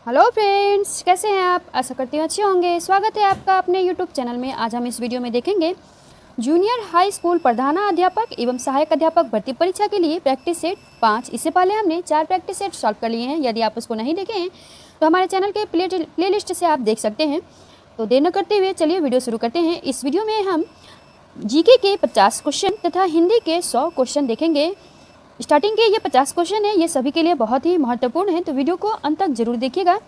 Hello friends, कैसे हैं आप? आशा करती हूँ अच्छे होंगे। स्वागत है आपका अपने यूट्यूब चैनल में। आज हम इस वीडियो में देखेंगे जूनियर हाई स्कूल प्रधानाध्यापक एवं सहायक अध्यापक भर्ती परीक्षा के लिए प्रैक्टिस सेट 5। इससे पहले हमने 4 प्रैक्टिस सेट सॉल्व कर लिए हैं। यदि आप उसको नहीं देखे हैं तो हमारे चैनल के प्ले लिस्ट से आप देख सकते हैं। तो देर न करते हुए चलिए वीडियो शुरू करते हैं। इस वीडियो में हम जीके के 50 क्वेश्चन तथा हिंदी के 100 क्वेश्चन देखेंगे। स्टार्टिंग के ये 50 क्वेश्चन है, ये सभी के लिए बहुत ही महत्वपूर्ण है, तो वीडियो को अंत तक जरूर देखिएगा।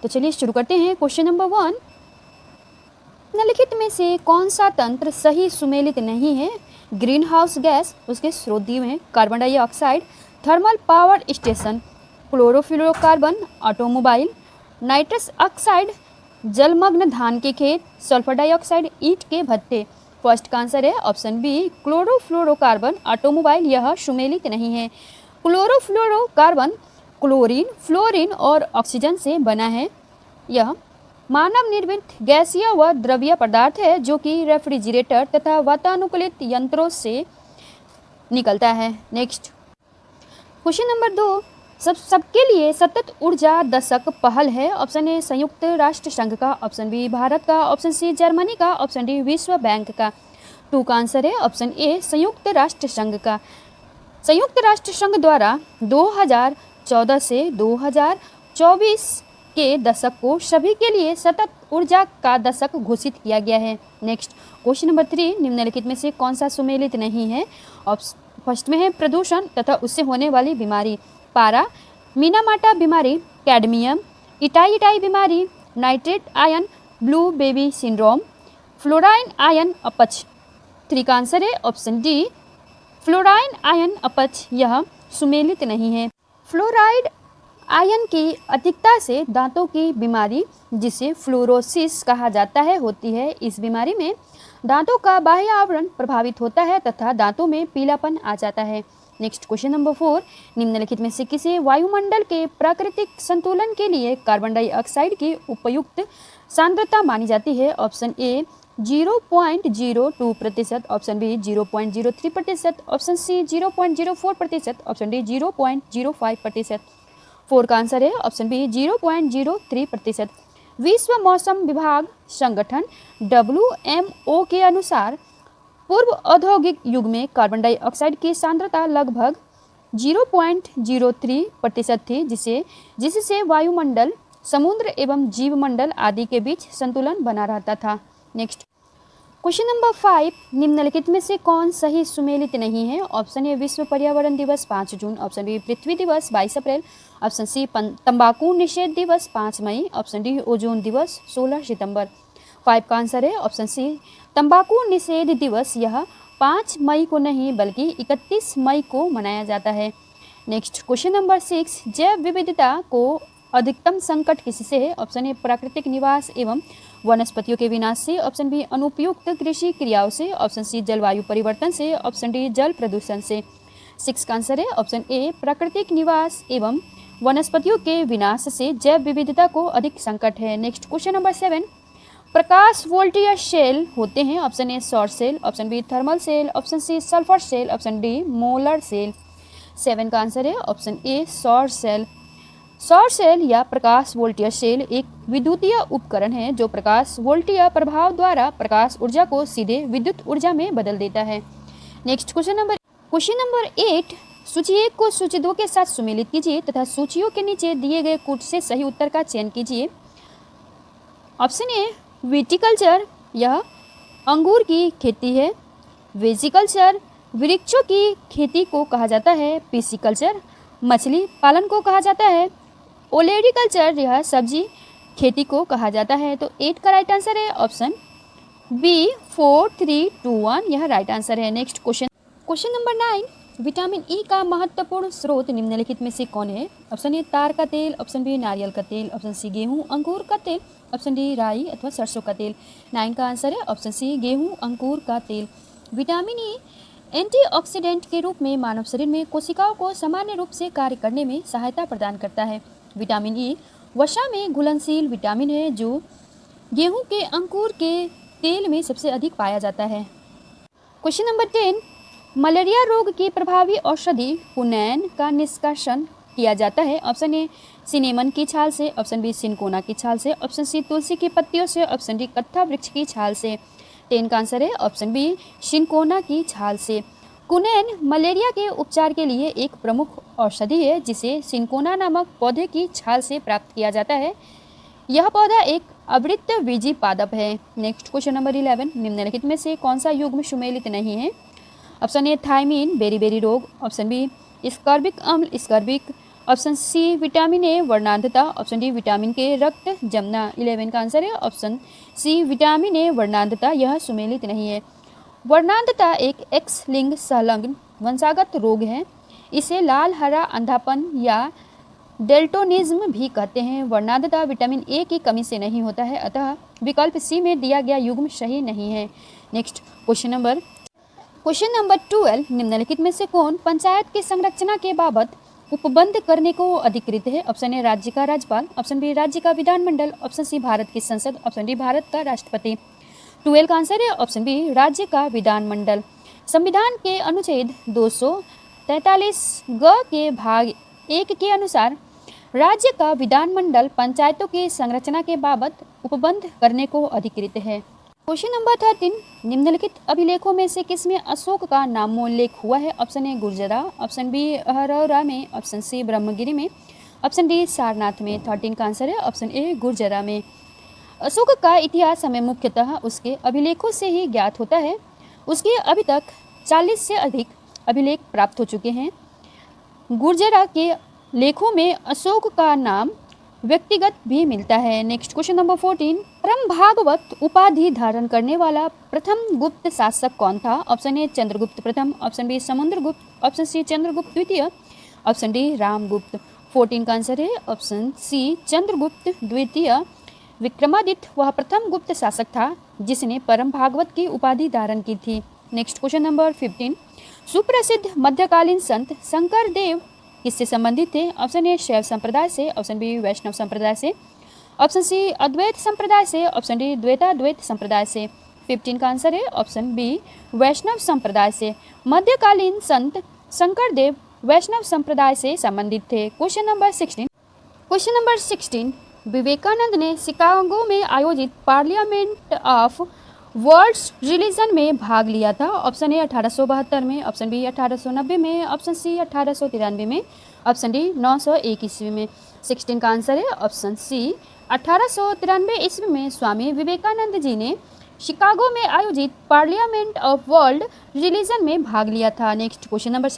तो चलिए शुरू करते हैं। क्वेश्चन नंबर 1, निम्नलिखित में से कौन सा तंत्र सही सुमेलित नहीं है? ग्रीन हाउस गैस, उसके स्रोत दिए हैं carbon dioxide, thermal power station, chlorofluorocarbon, automobile, nitrous oxide, जलमग्न धान के खेत, सल्फर डाइऑक्साइड, ईंट के भट्टे। फर्स्ट का आंसर है ऑप्शन बी, क्लोरोफ्लोरोकार्बन, ऑटोमोबाइल। यह सुमेलित नहीं है। क्लोरोफ्लोरोकार्बन क्लोरीन, फ्लोरीन और ऑक्सीजन से बना है। यह मानव निर्मित गैसीय व द्रवीय पदार्थ है जो कि रेफ्रिजरेटर तथा वातानुकूलित यंत्रों से निकलता है। नेक्स्ट क्वेश्चन नंबर 2, सबके लिए सतत ऊर्जा दशक पहल है। ऑप्शन ए संयुक्त राष्ट्र संघ का, ऑप्शन बी भारत का, ऑप्शन सी जर्मनी का, ऑप्शन डी विश्व बैंक का। 2 का आंसर है ऑप्शन ए संयुक्त राष्ट्र संघ का। संयुक्त राष्ट्र संघ द्वारा 2014 से 2024 के दशक को सभी के लिए सतत ऊर्जा का दशक घोषित किया गया है। नेक्स्ट क्वेश्चन नंबर 3, निम्नलिखित में से कौन सा सुमेलित नहीं है? फर्स्ट में है प्रदूषण तथा उससे होने वाली बीमारी, पारा, मीनामाटा बीमारी, कैडमियम, इटाई बीमारी, nitrate ion, blue baby syndrome, fluorine ion अपच। 3 का आंसर है ऑप्शन डी, फ्लोराइन आयन अपच। यह सुमेलित नहीं है। फ्लोराइड आयन की अधिकता से दांतों की बीमारी, जिसे फ्लोरोसिस कहा जाता है, होती है। इस बीमारी में दांतों का बाह्य आवरण प्रभावित होता है तथा दांतों में पीलापन आ जाता है। नेक्स्ट क्वेश्चन नंबर 4, निम्नलिखित में से किसी वायुमंडल के प्राकृतिक संतुलन के लिए कार्बन डाइऑक्साइड की उपयुक्त सांद्रता मानी जाती है? Option A 0.02%, option B 0.03%, option C 0.04%, option D 0.05%। 4 का आंसर है ऑप्शन बी 0.03%। विश्व मौसम विभाग संगठन WMO के अनुसार पूर्व औद्योगिक युग में कार्बन डाइऑक्साइड की सांद्रता लगभग 0.03% थी, जिससे वायुमंडल, समुद्र एवं जीवमंडल आदि के बीच संतुलन बना रहता था। नेक्स्ट क्वेश्चन नंबर 5, निम्नलिखित में से कौन सही सुमेलित नहीं है? ऑप्शन ए विश्व पर्यावरण दिवस 5 जून, ऑप्शन बी पृथ्वी दिवस 22 अप्रैल, ऑप्शन सी तंबाकू निषेध दिवस 5 मई, ऑप्शन डी ओजोन दिवस 16 सितंबर। 5 का आंसर है ऑप्शन सी, तंबाकू निषेध दिवस। यह 5 मई को नहीं बल्कि 31 मई को मनाया जाता है। नेक्स्ट क्वेश्चन नंबर 6, जैव विविधता को अधिकतम संकट किससे है? ऑप्शन ए प्राकृतिक निवास एवं वनस्पतियों के विनाश से, ऑप्शन बी अनुपयुक्त कृषि क्रियाओं से, ऑप्शन सी जलवायु परिवर्तन से, ऑप्शन डी जल प्रदूषण से। 6 का आंसर है ऑप्शन ए प्राकृतिक निवास एवं वनस्पतियों के विनाश से जैव विविधता को अधिक संकट है। नेक्स्ट क्वेश्चन नंबर 7, प्रकाश वोल्टीय सेल होते हैं? ऑप्शन ए सौर cell, option B thermal cell, option C sulphur cell, option D molar cell. 7 का आंसर है ऑप्शन ए सौर सेल। सौर सेल या प्रकाश वोल्टीय सेल एक विद्युतीय उपकरण है जो प्रकाश वोल्टीय प्रभाव द्वारा प्रकाश ऊर्जा को सीधे विद्युत ऊर्जा में बदल देता है। नेक्स्ट क्वेश्चन नंबर 8, सूची 1 को सूची 2 के साथ सुमेलित कीजिए तथा सूचियों के नीचे दिए गए कूट से सही उत्तर का चयन कीजिए। ऑप्शन ए विटिकल्चर, यह अंगूर की खेती है। वेजिकल्चर, वृक्षों की खेती को कहा जाता है। पिसिकल्चर, मछली पालन को कहा जाता है। ओलेरिकल्चर, यह सब्जी खेती को कहा जाता है। तो 8 का राइट आंसर है ऑप्शन बी 4, 3, 2, 1। यह राइट आंसर है। Next question number 9, vitamin E का महत्वपूर्ण स्रोत निम्नलिखित में से कौन है? ऑप्शन ए तार का तेल, ऑप्शन बी नारियल का तेल, ऑप्शन सी गेहूं अंकुर का तेल, ऑप्शन डी राई अथवा सरसों का तेल। 9 का आंसर है ऑप्शन सी गेहूं अंकुर का तेल। विटामिन ई एंटीऑक्सीडेंट के रूप में मानव शरीर में कोशिकाओं को सामान्य रूप से कार्य करने में सहायता प्रदान करता है। विटामिन ई वसा में घुलनशील विटामिन है जो गेहूं के अंकुर के तेल में सबसे अधिक पाया जाता है। क्वेश्चन नंबर 10, मलेरिया रोग की प्रभावी औषधि हुनैन का निष्कासन किया जाता है। ऑप्शन ए सिनेमन की छाल से, ऑप्शन बी सिनकोना की छाल से, ऑप्शन सी तुलसी की पत्तियों से, ऑप्शन डी कत्था वृक्ष की छाल से। 10 का आंसर है ऑप्शन बी सिनकोना की छाल से। कुनैन मलेरिया के उपचार के लिए एक प्रमुख औषधि है जिसे सिनकोना नामक पौधे की छाल से प्राप्त किया जाता है। यह पौधा एक आवृतबीजी पादप है। नेक्स्ट क्वेश्चन नंबर 11, निम्नलिखित में से कौन सा युग्म सुमेलित नहीं है? ऑप्शन ए थायमीन बेरी रोग, ऑप्शन बी स्कर्बिक अम्ल ascorbic, option C vitamin A वर्णांधता, ऑप्शन डी विटामिन के रक्त जमना। 11 का आंसर है ऑप्शन सी विटामिन ए वर्णांधता, यह सुमेलित नहीं है। वर्णांधता एक एक्स लिंग संलग्न वंशागत रोग है। इसे लाल हरा अंधापन या डेल्टोनिज्म भी कहते हैं। वर्णांधता विटामिन ए की कमी से नहीं होता है, अतः विकल्प सी में दिया गया युग्म सही नहीं है। नेक्स्ट क्वेश्चन नंबर 12, निम्नलिखित में से कौन पंचायत की संरचना के बाबत उपबंध करने को अधिकृत है? ऑप्शन ए राज्य का राज्यपाल, ऑप्शन बी राज्य का विधानमंडल, ऑप्शन सी भारत की संसद, ऑप्शन डी भारत का राष्ट्रपति। 12 का आंसर है ऑप्शन बी राज्य का विधानमंडल। संविधान के अनुच्छेद 243 ग के भाग 1 के अनुसार राज्य का विधानमंडल पंचायतों की संरचना के बाबत उपबंध करने को अधिकृत है। क्वेश्चन नंबर 13, निम्नलिखित अभिलेखों में से किसमें अशोक का नामोल्लेख हुआ है? Option A Gurjara, option B Ahraura में, ऑप्शन सी ब्रह्मगिरी में, ऑप्शन डी सारनाथ में। 13 का आंसर है ऑप्शन ए गुर्जरा में। अशोक का इतिहास हमें मुख्यतः उसके अभिलेखों से ही ज्ञात होता है। उसके अभी तक 40 से अधिक अभिलेख प्राप्त हो चुके हैं। गुर्जरा के लेखों में अशोक का नाम व्यक्तिगत भी मिलता है। नेक्स्ट क्वेश्चन नंबर 14, परम भागवत उपाधि धारण करने वाला प्रथम गुप्त शासक कौन था? ऑप्शन ए चंद्रगुप्त प्रथम, option B Samudragupta, option C Chandragupta द्वितीय, ऑप्शन डी रामगुप्त। 14 का आंसर है ऑप्शन सी चंद्रगुप्त द्वितीय। विक्रमादित्य वह प्रथम गुप्त शासक था जिसने परम भागवत की उपाधि धारण की थी। नेक्स्ट क्वेश्चन नंबर 15, सुप्रसिद्ध मध्यकालीन संत शंकर देव किससे संबंधित थे? ऑप्शन ए शैव संप्रदाय से, ऑप्शन बी वैष्णव संप्रदाय से, ऑप्शन सी अद्वैत संप्रदाय से, ऑप्शन डी द्वैताद्वैत संप्रदाय से। 15 का आंसर है ऑप्शन बी वैष्णव संप्रदाय से। मध्यकालीन संत शंकर देव वैष्णव संप्रदाय से संबंधित थे। क्वेश्चन नंबर 16, विवेकानंद ने शिकागो में आयोजित पार्लियामेंट ऑफ वर्ल्ड्स रिलीजन में भाग लिया था। ऑप्शन ए 1872 में, ऑप्शन बी 1890 में, ऑप्शन सी 1893 में, ऑप्शन डी 901 ईस्वी में। 16 का आंसर है ऑप्शन सी 1893 ईस्वी में स्वामी विवेकानंद जी ने शिकागो में आयोजित पार्लियामेंट ऑफ वर्ल्ड रिलीजन में भाग लिया था। Next question number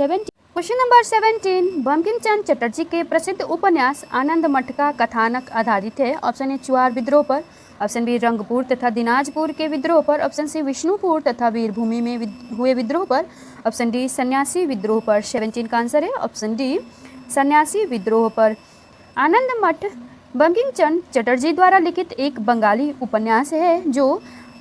17, Bankim Chandra Chatterjee के प्रसिद्ध उपन्यास आनंद मठ का कथानक आधारित है। ऑप्शन ए चुआर विद्रोह पर, ऑप्शन बी रंगपुर तथा दिनाजपुर के विद्रोह पर, ऑप्शन सी विष्णुपुर तथा वीरभूमि में हुए विद्रोह पर, ऑप्शन डी सन्यासी विद्रोह पर। 17 का आंसर है ऑप्शन डी सन्यासी विद्रोह पर। आनंद मठ बंकिम चंद्र चटर्जी द्वारा लिखित एक बंगाली उपन्यास है जो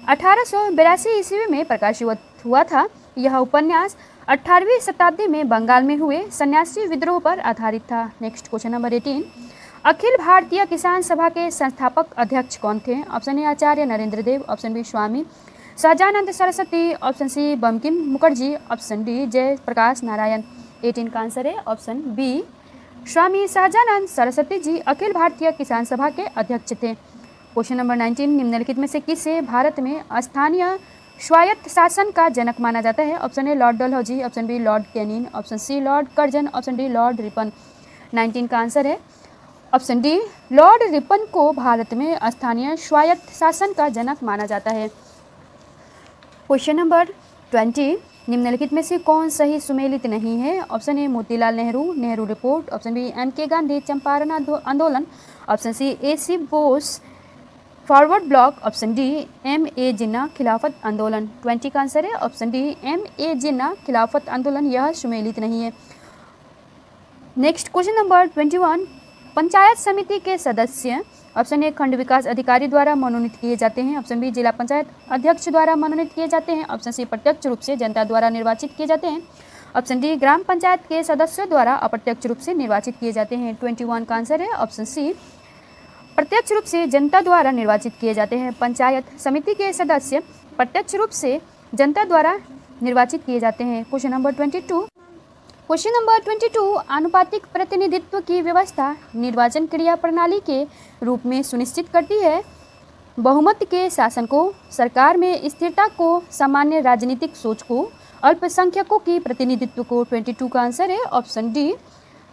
1882 ईस्वी में प्रकाशित हुआ था। यह उपन्यास 18वीं शताब्दी में बंगाल में हुए सन्यासी विद्रोह पर आधारित था। नेक्स्ट क्वेश्चन नंबर 18, अखिल भारतीय किसान सभा के संस्थापक अध्यक्ष कौन थे? Option A Acharya Narendra Dev, option B Swami Sahajanand Saraswati, option C Bankim Mukherjee, option D Jayaprakash Narayan. 18 का आंसर है ऑप्शन बी स्वामी सहजानंद सरस्वती जी अखिल भारतीय किसान सभा के अध्यक्ष थे। क्वेश्चन नंबर 19, निम्नलिखित में से किसे भारत में स्थानीय स्वायत्त शासन का जनक माना जाता है? Option A Lord Dalhousie, option B Lord Canning, option C Lord Curzon, option D Lord Ripon. 19 का आंसर है ऑप्शन डी लॉर्ड रिपन को भारत में स्थानीय स्वायत्त शासन का जनक माना जाता है। क्वेश्चन नंबर 20, निम्नलिखित में से कौन सही सुमेलित नहीं है? Option A Motilal Nehru Report, option B M K. Gandhi Champaran आंदोलन, option C A C. Bose Forward Bloc, option D M A. Jinnah Khilafat आंदोलन। 20 का आंसर है option D M A. Jinnah Khilafat आंदोलन, यह सुमेलित नहीं है। नेक्स्ट क्वेश्चन नंबर 21, पंचायत समिति के सदस्य ऑप्शन ए खंड विकास अधिकारी द्वारा मनोनीत किए जाते हैं, ऑप्शन बी जिला पंचायत अध्यक्ष द्वारा मनोनीत किए जाते हैं, ऑप्शन सी प्रत्यक्ष रूप से जनता द्वारा निर्वाचित किए जाते हैं, ऑप्शन डी ग्राम पंचायत के सदस्यों द्वारा अप्रत्यक्ष रूप से निर्वाचित किए जाते हैं। 21 का आंसर है ऑप्शन सी प्रत्यक्ष रूप से जनता द्वारा निर्वाचित किए जाते हैं। पंचायत समिति के सदस्य प्रत्यक्ष रूप से जनता द्वारा निर्वाचित किए जाते हैं। क्वेश्चन नंबर 22, क्वेश्चन नंबर 22, आनुपातिक प्रतिनिधित्व की व्यवस्था निर्वाचन क्रिया प्रणाली के रूप में सुनिश्चित करती है। बहुमत के शासन को, सरकार में स्थिरता को, सामान्य राजनीतिक सोच को, अल्पसंख्यकों की प्रतिनिधित्व को। 22 का आंसर है ऑप्शन डी,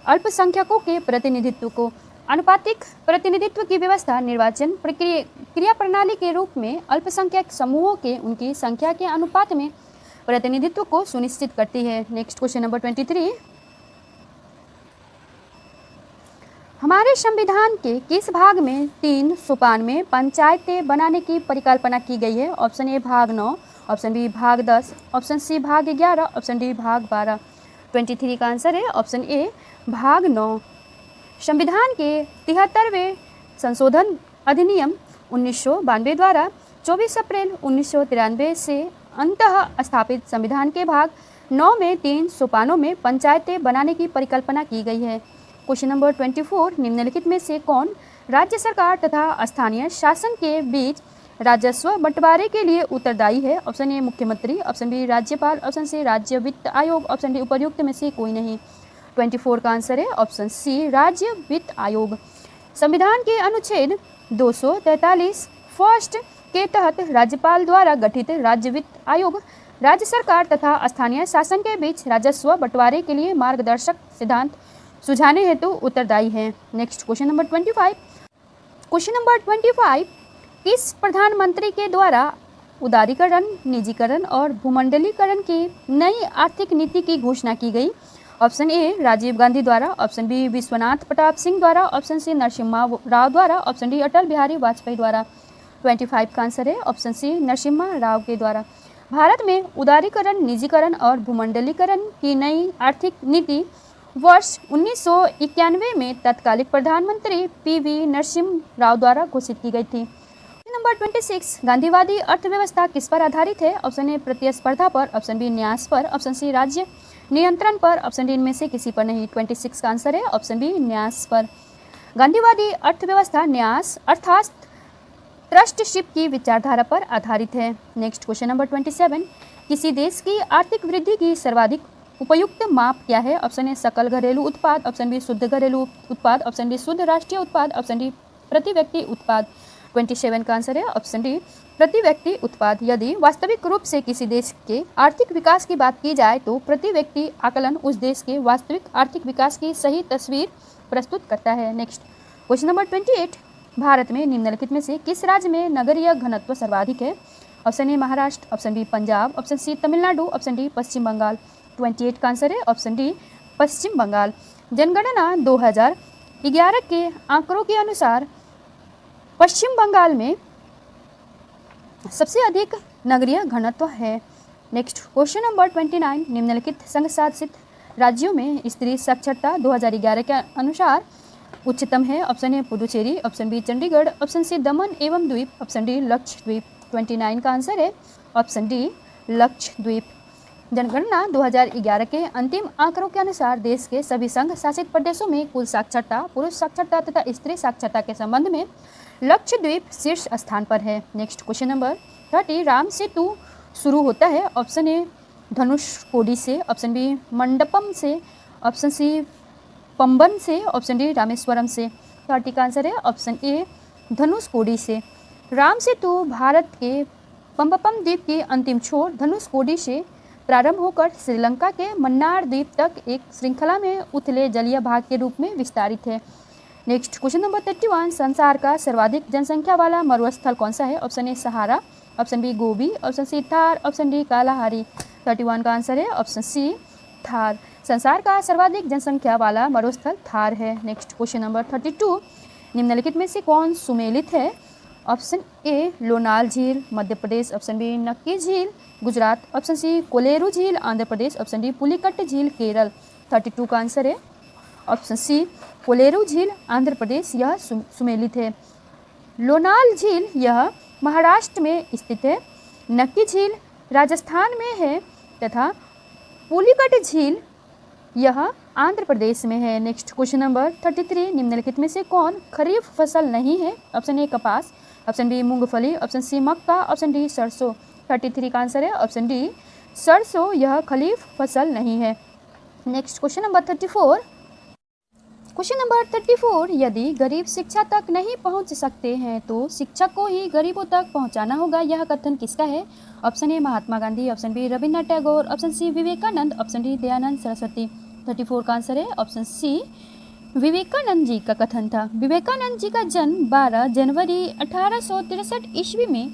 अल्पसंख्यकों के प्रतिनिधित्व को। आनुपातिक प्रतिनिधित्व की व्यवस्था निर्वाचन क्रिया प्रणाली के रूप में अल्पसंख्यक समूहों के उनकी संख्या के अनुपात में प्रतिनिधित्व को सुनिश्चित करती है। नेक्स्ट क्वेश्चन नंबर 23, हमारे संविधान के किस भाग में 3 सोपान में पंचायतें बनाने की परिकल्पना की गई है? ऑप्शन ए भाग 9, ऑप्शन बी भाग 10, ऑप्शन सी भाग 11, ऑप्शन डी भाग 12। 23 का आंसर है ऑप्शन ए भाग 9। संविधान के 73वें संशोधन अधिनियम 1992 द्वारा 24 अप्रैल 1993 से अंततः स्थापित संविधान के भाग 9 में 3 सोपानों में पंचायतें बनाने की परिकल्पना की गई है। क्वेश्चन नंबर 24, निम्नलिखित में से कौन राज्य सरकार तथा स्थानीय शासन के बीच राजस्व बंटवारे के लिए उत्तरदायी है? ऑप्शन ए मुख्यमंत्री, ऑप्शन बी राज्यपाल, ऑप्शन सी राज्य वित्त आयोग, ऑप्शन डी उपर्युक्त में से कोई नहीं। 24 का आंसर है ऑप्शन सी राज्य वित्त आयोग। संविधान के अनुच्छेद 243 फर्स्ट के तहत राज्यपाल द्वारा गठित राज्य वित्त आयोग राज्य सरकार तथा स्थानीय शासन के बीच राजस्व बंटवारे के लिए मार्गदर्शक सिद्धांत सुझाने हेतु उत्तरदायी है। Next question number 25, question number 25, किस प्रधानमंत्री के द्वारा उदारीकरण, निजीकरण और भूमंडलीकरण की नई आर्थिक नीति की घोषणा की गई? ऑप्शन ए राजीव गांधी द्वारा, ऑप्शन बी विश्वनाथ प्रताप सिंह द्वारा, ऑप्शन सी नरसिम्हा राव द्वारा, ऑप्शन डी अटल बिहारी वाजपेयी द्वारा। 25 का आंसर है ऑप्शन सी नरसिम्हा राव के द्वारा। भारत में उदारीकरण, निजीकरण और भूमंडलीकरण की नई आर्थिक नीति वर्ष 1991 में तत्कालिक प्रधानमंत्री पीवी नरसिम्हा राव द्वारा घोषित की गई थी। नंबर 26, गांधीवादी अर्थव्यवस्था किस पर आधारित है? ऑप्शन ए प्रतिस्पर्धा पर, ऑप्शन बी न्यास पर, ऑप्शन सी राज्य नियंत्रण पर, ऑप्शन डी इनमें से किसी पर नहीं। 26 का आंसर है ऑप्शन बी न्यास पर। गांधीवादी अर्थव्यवस्था न्यास अर्थात ट्रस्टशिप की विचारधारा पर आधारित है। नेक्स्ट क्वेश्चन नंबर 27, किसी देश की आर्थिक वृद्धि की सर्वाधिक उपयुक्त माप क्या है? ऑप्शन ए सकल घरेलू उत्पाद, ऑप्शन बी शुद्ध घरेलू उत्पाद, ऑप्शन डी शुद्ध राष्ट्रीय उत्पाद, ऑप्शन डी प्रति व्यक्ति उत्पाद। 27 का आंसर है ऑप्शन डी प्रति व्यक्ति उत्पाद। यदि वास्तविक रूप से किसी देश के आर्थिक विकास की बात की जाए तो प्रति व्यक्ति आकलन उस देश के वास्तविक आर्थिक विकास की सही तस्वीर प्रस्तुत करता है। नेक्स्ट क्वेश्चन नंबर 28, भारत में निम्नलिखित में से किस राज्य में नगरीय घनत्व सर्वाधिक है? Option A Maharashtra, option B Punjab, option C Tamil Nadu, option D Paschim Bangal. 28 का आंसर है ऑप्शन डी पश्चिम बंगाल। जनगणना 2011 के आंकड़ों के अनुसार पश्चिम बंगाल में सबसे अधिक नगरीय घनत्व है। नेक्स्ट क्वेश्चन नंबर 29, निम्नलिखित संघ शासित राज्यों में स्त्री साक्षरता 2011 के अनुसार उच्चतम है? Option A Puducherry, option B Chandigarh, option C Daman एवं द्वीप, ऑप्शन डी लक्षद्वीप। 29 का आंसर है ऑप्शन डी लक्षद्वीप। जनगणना 2011 के अंतिम आंकड़ों के अनुसार देश के सभी संघ शासित प्रदेशों में कुल साक्षरता, पुरुष साक्षरता तथा स्त्री साक्षरता के संबंध में लक्षद्वीप शीर्ष स्थान पर है। Next question number 30, Ram Setu शुरू होता है? ऑप्शन ए धनुषकोडी से, ऑप्शन बी मंडपम से, ऑप्शन सी पंबन से, ऑप्शन डी रामेश्वरम से। 30 का आंसर है ऑप्शन ए धनुषकोडी से। राम सेतु भारत के पंबपम द्वीप के अंतिम छोर धनुषकोडी से प्रारंभ होकर श्रीलंका के मन्नार द्वीप तक एक श्रृंखला में उथले जलीय भाग के रूप में विस्तारित है। नेक्स्ट क्वेश्चन नंबर 31, संसार का सर्वाधिक जनसंख्या वाला मरुस्थल कौन सा है? Option A Sahara, option B Gobi, option C Thar, option D Kalahari. 31 का आंसर है ऑप्शन सी थार। संसार का सर्वाधिक जनसंख्या वाला मरुस्थल थार है। नेक्स्ट क्वेश्चन नंबर 32, निम्नलिखित में से कौन सुमेलित है? ऑप्शन ए लोनाल झील मध्य प्रदेश, ऑप्शन बी नक्की झील गुजरात, ऑप्शन सी कोलेरू झील आंध्र प्रदेश, ऑप्शन डी पुलिकट झील केरल। 32 का आंसर है ऑप्शन सी कोलेरू झील आंध्र प्रदेश, यह सुमेलित है। लोनाल झील यह महाराष्ट्र में स्थित है, नक्की झील राजस्थान में है तथा पुलिकट झील यह आंध्र प्रदेश में है। नेक्स्ट क्वेश्चन नंबर 33, निम्नलिखित में से कौन खरीफ फसल नहीं है? ऑप्शन ए कपास, ऑप्शन बी मूंगफली, ऑप्शन सी मक्का, ऑप्शन डी सरसों। 33 का आंसर है ऑप्शन डी सरसों, यह खरीफ फसल नहीं है। Next question number 34। Question number 34, यदि गरीब शिक्षा तक नहीं पहुंच सकते हैं तो शिक्षक को ही गरीबों तक पहुंचाना होगा, यह कथन किसका है? Option A Mahatma Gandhi, option B Rabindranath Tagore, option C Vivekananda, option D Dayanand Saraswati. 34 का आंसर है ऑप्शन सी, विवेकानंद जी का कथन था। विवेकानंद जी का जन्म 12 जनवरी 1863 ईस्वी में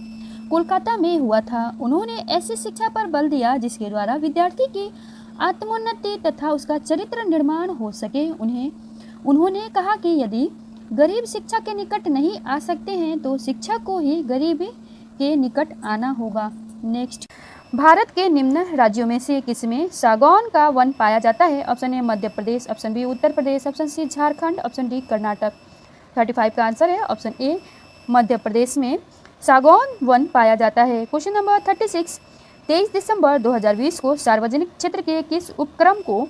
कोलकाता में हुआ था। उन्होंने ऐसी शिक्षा पर बल दिया जिसके द्वारा विद्यार्थी की आत्मोन्नति तथा उसका चरित्र निर्माण हो सके। उन्होंने कहा कि यदि गरीब शिक्षा के निकट नहीं आ सकते हैं तो शिक्षा को ही गरीबी के निकट आना होगा। नेक्स्ट, भारत के निम्न राज्यों में से किसमें सागौन का वन पाया जाता है? Option A Madhya Pradesh, option B Uttar Pradesh, option C Jharkhand, option D Karnataka. 35 का आंसर है ऑप्शन ए, मध्य प्रदेश में सागौन वन पाया जाता है। क्वेश्चन नंबर 36, 23 दिसंबर 2020 को सार्वजनिक क्षेत्र के किस उपक्रम को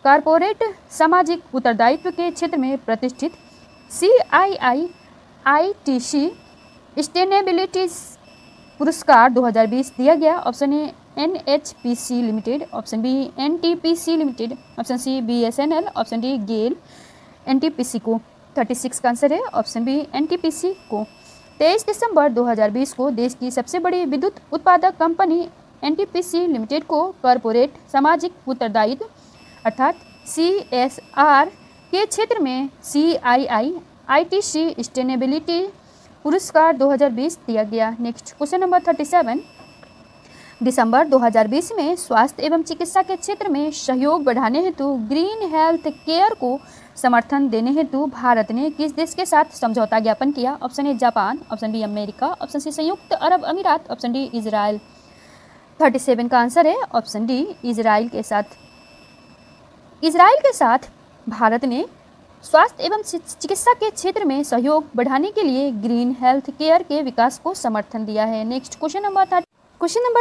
कॉरपोरेट सामाजिक उत्तरदायित्व के क्षेत्र में प्रतिष्ठित CII-ITC सस्टेनेबिलिटी पुरस्कार 2020 दिया गया? Option A NHPC limited, option B NTPC limited, option C BSNL, option D GAIL NTPC को। 36 का आंसर है ऑप्शन बी NTPC को। 23 दिसंबर 2020 को देश की सबसे बड़ी विद्युत उत्पादक कंपनी NTPC लिमिटेड को कॉरपोरेट सामाजिक उत्तरदायित्व अर्थात CSR के क्षेत्र में CII-ITC सस्टेनेबिलिटी पुरस्कार 2020 दिया गया। नेक्स्ट क्वेश्चन नंबर 37, दिसंबर 2020 में स्वास्थ्य एवं चिकित्सा के क्षेत्र में सहयोग बढ़ाने हेतु ग्रीन हेल्थ केयर को समर्थन देने हेतु भारत ने किस देश के साथ समझौता ज्ञापन किया? Option A Japan, option B America, option C संयुक्त अरब अमीरात, ऑप्शन डी इजराइल। 37 का आंसर है ऑप्शन डी, इजराइल के साथ। इजराइल के साथ भारत ने स्वास्थ्य एवं चिकित्सा के क्षेत्र में सहयोग बढ़ाने के लिए ग्रीन हेल्थ केयर के विकास को समर्थन दिया है। नेक्स्ट क्वेश्चन नंबर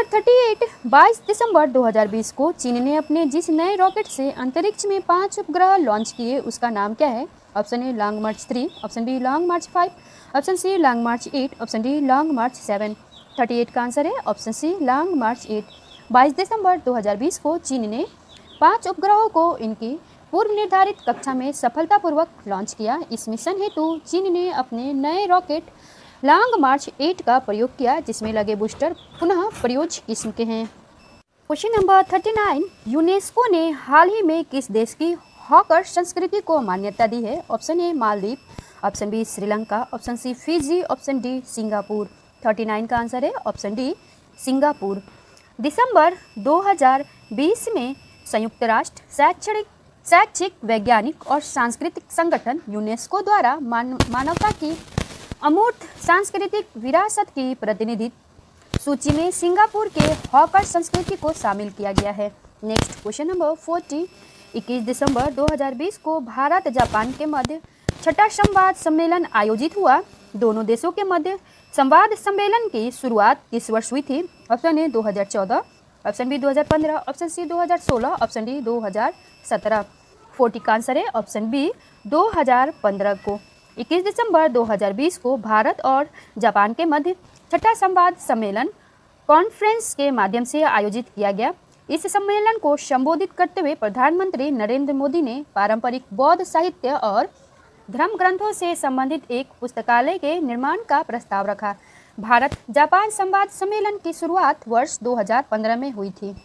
38, 22 दिसंबर 2020 को चीन ने अपने जिस नए रॉकेट से अंतरिक्ष में 5 उपग्रह लॉन्च किए उसका नाम क्या है? Option A Long March 3, option B Long March 5, option C Long March 8, option D Long March 7। 38 का आंसर है ऑप्शन सी लॉन्ग मार्च 8। 22 दिसंबर 2020 को चीन ने 5 उपग्रहों को इनकी पूर्व निर्धारित कक्षा में सफलतापूर्वक लॉन्च किया। इस मिशन हेतु चीन ने अपने नए रॉकेट लॉन्ग मार्च 8 का प्रयोग किया जिसमें लगे बूस्टर पुनः प्रयोज्य किस्म के हैं। क्वेश्चन नंबर 39, यूनेस्को ने हाल ही में किस देश की हॉकर संस्कृति को मान्यता दी है? Option A Maldives, option B Sri Lanka, option C Fiji, option D Singapore. 39 का आंसर है ऑप्शन डी सिंगापुर। दिसंबर 2020 में संयुक्त राष्ट्र शैक्षिक वैज्ञानिक और सांस्कृतिक संगठन यूनेस्को द्वारा मानवता की अमूर्त सांस्कृतिक विरासत की प्रतिनिधित्व सूची में सिंगापुर के हॉकर संस्कृति को शामिल किया गया है। नेक्स्ट क्वेश्चन नंबर 40, 21 दिसंबर 2020 को भारत जापान के मध्य छठा संवाद सम्मेलन आयोजित हुआ। दोनों देशों के मध्य संवाद सम्मेलन की शुरुआत किस वर्ष हुई थी? Option A 2014, option B 2015, option C 2016, option D 2017। 40 का आंसर है ऑप्शन बी 2015 को। 21 दिसंबर 2020 को भारत और जापान के मध्य छठा संवाद सम्मेलन कॉन्फ्रेंस के माध्यम से आयोजित किया गया। इस सम्मेलन को संबोधित करते हुए प्रधानमंत्री नरेंद्र मोदी ने पारंपरिक बौद्ध साहित्य और धर्म ग्रंथों से संबंधित एक पुस्तकालय के निर्माण का प्रस्ताव रखा। भारत जापान संवाद सम्मेलन की शुरुआत वर्ष 2015 में हुई थी।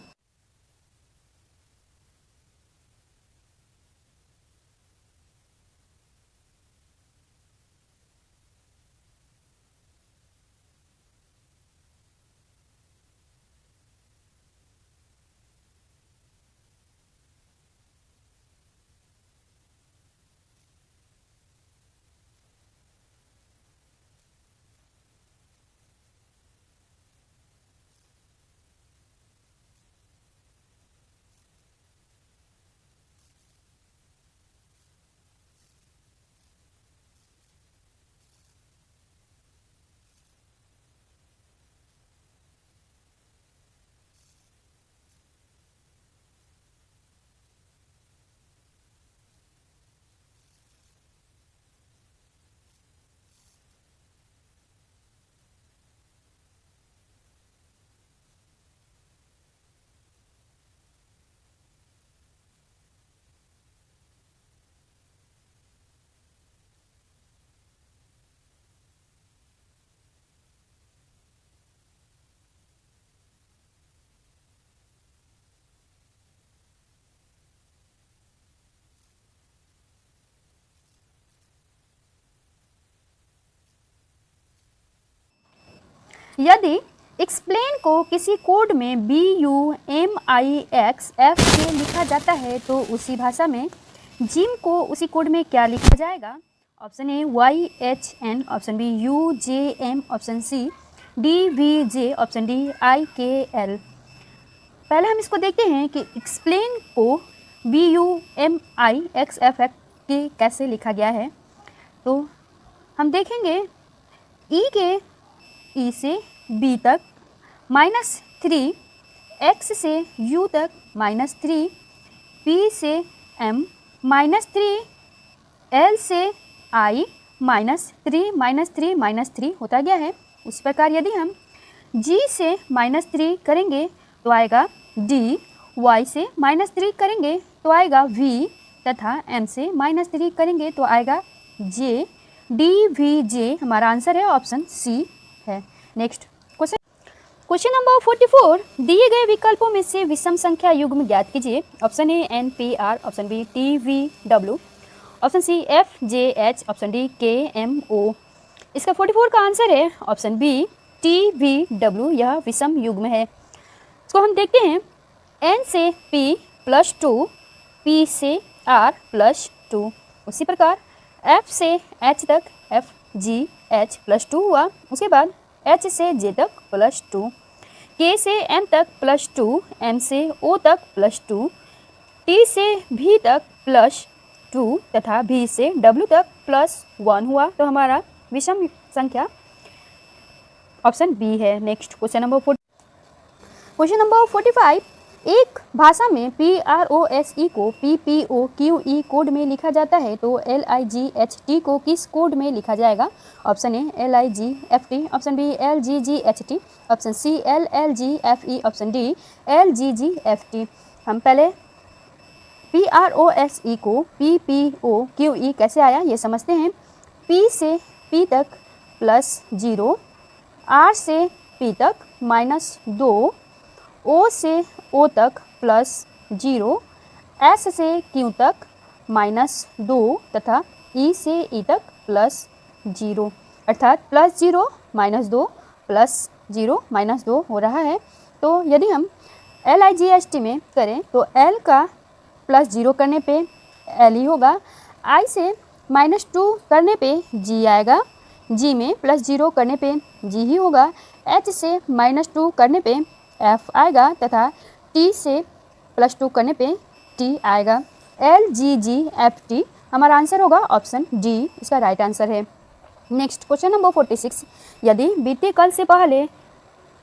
यदि एक्सप्लेन को किसी कोड में BUMIXF लिखा जाता है तो उसी भाषा में जिम को उसी कोड में क्या लिखा जाएगा? Option A YHN, option B UJM, option C DVJ, option D IKL। पहले हम इसको देखते हैं कि एक्सप्लेन को BUMIXF के कैसे लिखा गया है। तो हम देखेंगे E के E से B तक -3, X से U तक -3, P से M -3, L से I -3 होता गया है। उस प्रकार यदि हम G से -3 करेंगे तो आएगा D, Y से -3 करेंगे तो आएगा V, तथा M से -3 करेंगे तो आएगा J। DVJ हमारा आंसर है, ऑप्शन सी है। नेक्स्ट क्वेश्चन नंबर 44, दिए गए विकल्पों में से विषम संख्या युग्म ज्ञात कीजिए। Option A NPR, option B TVW, option C FJH, option D KMO। इसका 44 का आंसर है ऑप्शन बी TVW, यह विषम युग्म है। इसको हम देखते हैं, N से P +2, P से R +2। उसी प्रकार F से H तक FGH +2 हुआ। उसके बाद H से J तक +2, K से M तक +2, M से O तक +2, T से V तक +2 तथा V से W तक +1 हुआ। तो हमारा विषम संख्या ऑप्शन बी है। नेक्स्ट क्वेश्चन नंबर 45, एक भाषा में PROSE को PPOQE कोड में लिखा जाता है तो LIGHT को किस कोड में लिखा जाएगा? Option A LIGFT, option B LGGHT, option C LLGFE, option D LGGFT। हम पहले PROSE को PPOQE कैसे आया ये समझते हैं। P से P तक +0, R से P तक -2, O से O तक +0, S से Q तक -2 तथा E से E तक +0, अर्थात +0 -2 +0 -2 हो रहा है। तो यदि हम LIGHT में करें तो L का +0 करने पे L ही होगा, I से -2 करने पे G आएगा, G में +0 करने पे G ही होगा, H से -2 करने पे F आएगा तथा T से +2 करने पे T आएगा। LGGFT हमारा आंसर होगा, ऑप्शन डी इसका राइट आंसर है। नेक्स्ट क्वेश्चन नंबर 46, यदि बीते कल से पहले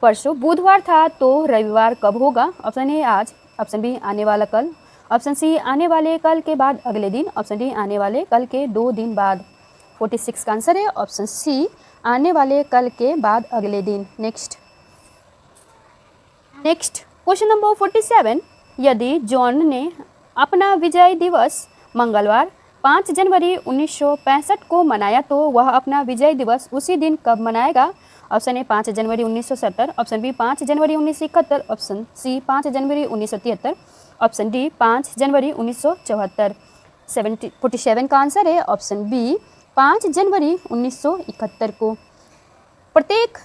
परसों बुधवार था तो रविवार कब होगा? ऑप्शन ए आज, ऑप्शन बी आने वाला कल, ऑप्शन सी आने वाले कल के बाद अगले दिन, ऑप्शन डी आने वाले कल के 2 दिन बाद। 46 का आंसर है ऑप्शन सी आने वाले कल के बाद अगले दिन। नेक्स्ट क्वेश्चन नंबर 47, यदि जॉन ने अपना विजय दिवस मंगलवार 5 जनवरी 1965 को मनाया तो वह अपना विजय दिवस उसी दिन कब मनाएगा? ऑप्शन ए 5 जनवरी 1970, ऑप्शन बी 5 जनवरी 1971, ऑप्शन सी 5 जनवरी 1973, ऑप्शन डी 5 जनवरी 1974। 47 का आंसर है ऑप्शन बी 5 जनवरी 1971 को। प्रत्येक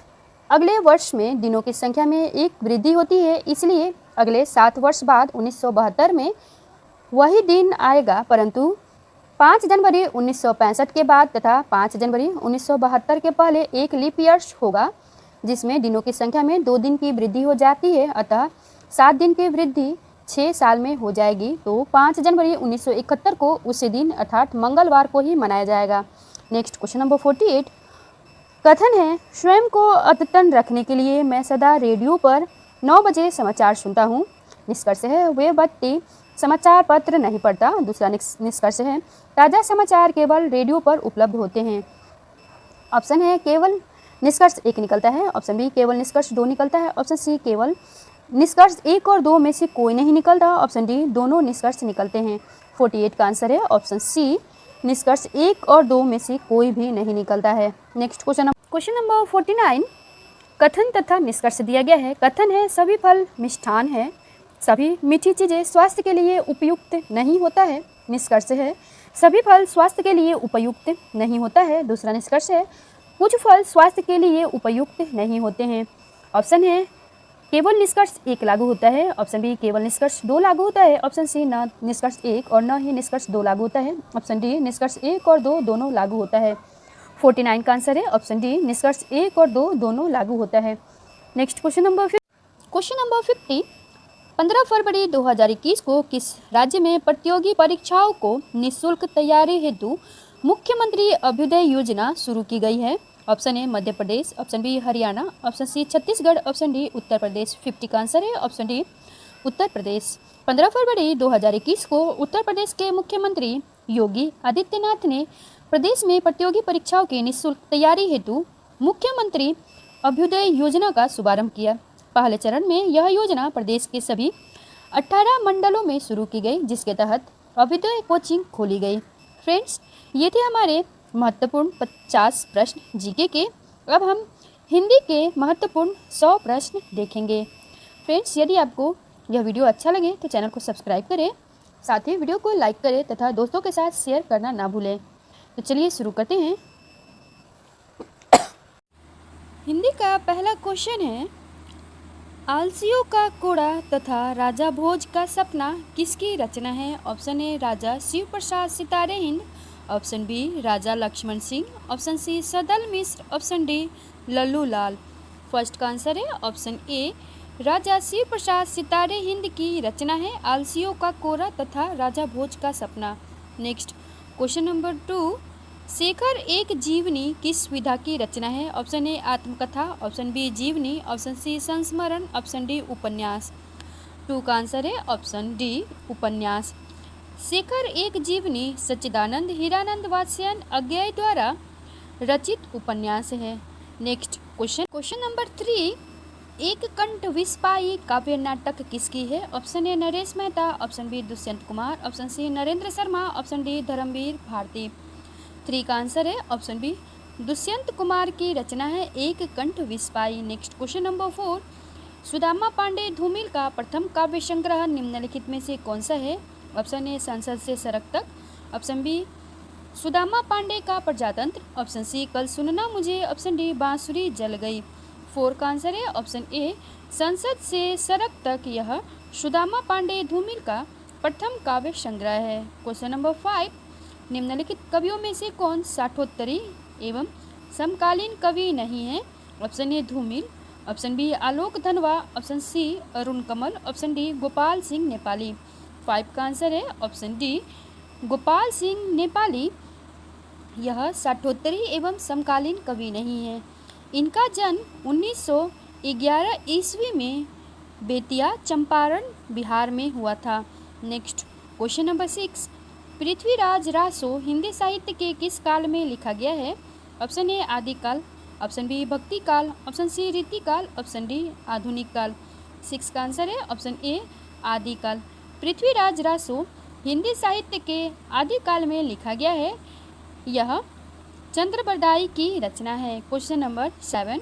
अगले वर्ष में दिनों की संख्या में एक वृद्धि होती है, इसलिए अगले 7 वर्ष बाद 1972 में वही दिन आएगा, परंतु 5 जनवरी 1965 के बाद तथा 5 जनवरी 1972 के पहले एक लीप ईयर्स होगा जिसमें दिनों की संख्या में 2 दिन की वृद्धि हो जाती है, अतः 7 दिन की वृद्धि 6 साल में हो जाएगी। तो 5 जनवरी 1971 को उसी दिन अर्थात मंगलवार को ही मनाया जाएगा। नेक्स्ट क्वेश्चन नंबर 48, कथन है स्वयं को अद्यतन रखने के लिए मैं सदा रेडियो पर 9 बजे समाचार सुनता हूँ। निष्कर्ष है वे व्यक्ति समाचार पत्र नहीं पढ़ता। दूसरा निष्कर्ष है ताज़ा समाचार केवल रेडियो पर उपलब्ध होते हैं। ऑप्शन है केवल निष्कर्ष 1 निकलता है, ऑप्शन बी केवल निष्कर्ष 2 निकलता है, ऑप्शन सी केवल निष्कर्ष 1 और 2 में से कोई नहीं निकलता, ऑप्शन डी दोनों निष्कर्ष निकलते हैं। 48 का आंसर है ऑप्शन सी निष्कर्ष 1 और 2 में से कोई भी नहीं निकलता है। नेक्स्ट क्वेश्चन नंबर 49, कथन तथा निष्कर्ष दिया गया है। कथन है सभी फल मिष्ठान है, सभी मीठी चीज़ें स्वास्थ्य के लिए उपयुक्त नहीं होता है। निष्कर्ष है सभी फल स्वास्थ्य के लिए उपयुक्त नहीं होता है। दूसरा निष्कर्ष है कुछ फल स्वास्थ्य के लिए उपयुक्त नहीं होते हैं। ऑप्शन है केवल निष्कर्ष 1 लागू होता है, ऑप्शन बी केवल निष्कर्ष 2 लागू होता है, ऑप्शन सी न निष्कर्ष 1 और न ही निष्कर्ष 2 लागू होता है, ऑप्शन डी निष्कर्ष 1 और 2 दोनों लागू होता है। 49 का आंसर है ऑप्शन डी निष्कर्ष 1 और 2 दोनों लागू होता है। Next question number 50। 15 फरवरी 2021 को किस राज्य में प्रतियोगी परीक्षाओं को निःशुल्क तैयारी हेतु मुख्यमंत्री अभ्युदय योजना शुरू की गई है? Option A Madhya Pradesh, option B Haryana, option C Chhattisgarh, option D Uttar Pradesh. 50 का आंसर है ऑप्शन डी उत्तर प्रदेश। 15 फरवरी 2021 को उत्तर प्रदेश के मुख्यमंत्री योगी आदित्यनाथ ने प्रदेश में प्रतियोगी परीक्षाओं की निःशुल्क तैयारी हेतु मुख्यमंत्री अभ्युदय योजना का शुभारंभ किया। पहले चरण में यह योजना प्रदेश के सभी 18 मंडलों में शुरू की गई, जिसके तहत अभ्युदय कोचिंग खोली गई। फ्रेंड्स, ये थे हमारे महत्वपूर्ण 50 प्रश्न जीके के। अब हम हिंदी के महत्वपूर्ण 100 प्रश्न देखेंगे। फ्रेंड्स, यदि आपको यह वीडियो अच्छा लगे तो चैनल को सब्सक्राइब करें, साथ ही वीडियो को लाइक करें तथा दोस्तों के साथ शेयर करना ना भूलें। तो चलिए शुरू करते हैं। हिंदी का पहला क्वेश्चन है, आलसियों का कोड़ा तथा राजा भोज का सपना किसकी रचना है? ऑप्शन ए राजा शिव प्रसाद सितारे हिंद, ऑप्शन बी राजा लक्ष्मण सिंह, ऑप्शन सी सदल मिश्र, ऑप्शन डी लल्लू लाल। फर्स्ट का आंसर है ऑप्शन ए राजा शिव प्रसाद सितारे हिंद की रचना है आलसियों का कोड़ा तथा राजा भोज का सपना। नेक्स्ट क्वेश्चन नंबर 2, शेखर एक जीवनी किस विधा की रचना है? ऑप्शन ए आत्मकथा, ऑप्शन बी जीवनी, ऑप्शन सी संस्मरण, ऑप्शन डी उपन्यास। 2 का आंसर है ऑप्शन डी उपन्यास। शेखर एक जीवनी सच्चिदानंद हीरानंद वात्स्ययन अज्ञेय द्वारा रचित उपन्यास है। नेक्स्ट क्वेश्चन नंबर 3, एक कंठ विस्पाई काव्य नाटक किसकी है? Option A Naresh Mehta, option B Dushyant Kumar, option C Narendra Sharma, option D Dharamvir Bharati. 3 का आंसर है ऑप्शन बी दुष्यंत कुमार की रचना है एक कंठ विस्पाई। Next question number 4, Sudama Pandey Dhoomil का प्रथम काव्य संग्रह निम्नलिखित में से कौन सा है? ऑप्शन ए संसद से सड़क तक, ऑप्शन बी सुदामा पांडे का प्रजातंत्र, ऑप्शन सी कल सुनना मुझे, ऑप्शन डी बांसुरी जल गई। 4 का आंसर है ऑप्शन ए संसद से सड़क तक। यह सुदामा पांडे धूमिल का प्रथम काव्य संग्रह है। क्वेश्चन नंबर 5, निम्नलिखित कवियों में से कौन साठोत्तरी एवं समकालीन कवि नहीं है? ऑप्शन ए धूमिल, ऑप्शन बी आलोक धनवा, ऑप्शन सी अरुण कमल, ऑप्शन डी गोपाल सिंह नेपाली। 5 का आंसर है ऑप्शन डी गोपाल सिंह नेपाली। यह साठोत्तरी एवं समकालीन कवि नहीं है। इनका जन्म 1911 ईस्वी में बेतिया चंपारण बिहार में हुआ था। Next question number 6, Prithviraj Raso Hindi साहित्य के किस काल में लिखा गया है? ऑप्शन ए आदिकाल, ऑप्शन बी भक्ति काल, ऑप्शन सी रीतिकाल, ऑप्शन डी आधुनिक काल। 6 का आंसर है ऑप्शन ए आदिकाल। पृथ्वीराज रासो हिंदी साहित्य के आदिकाल में लिखा गया है। यह चंद्रबरदाई की रचना है। क्वेश्चन नंबर 7,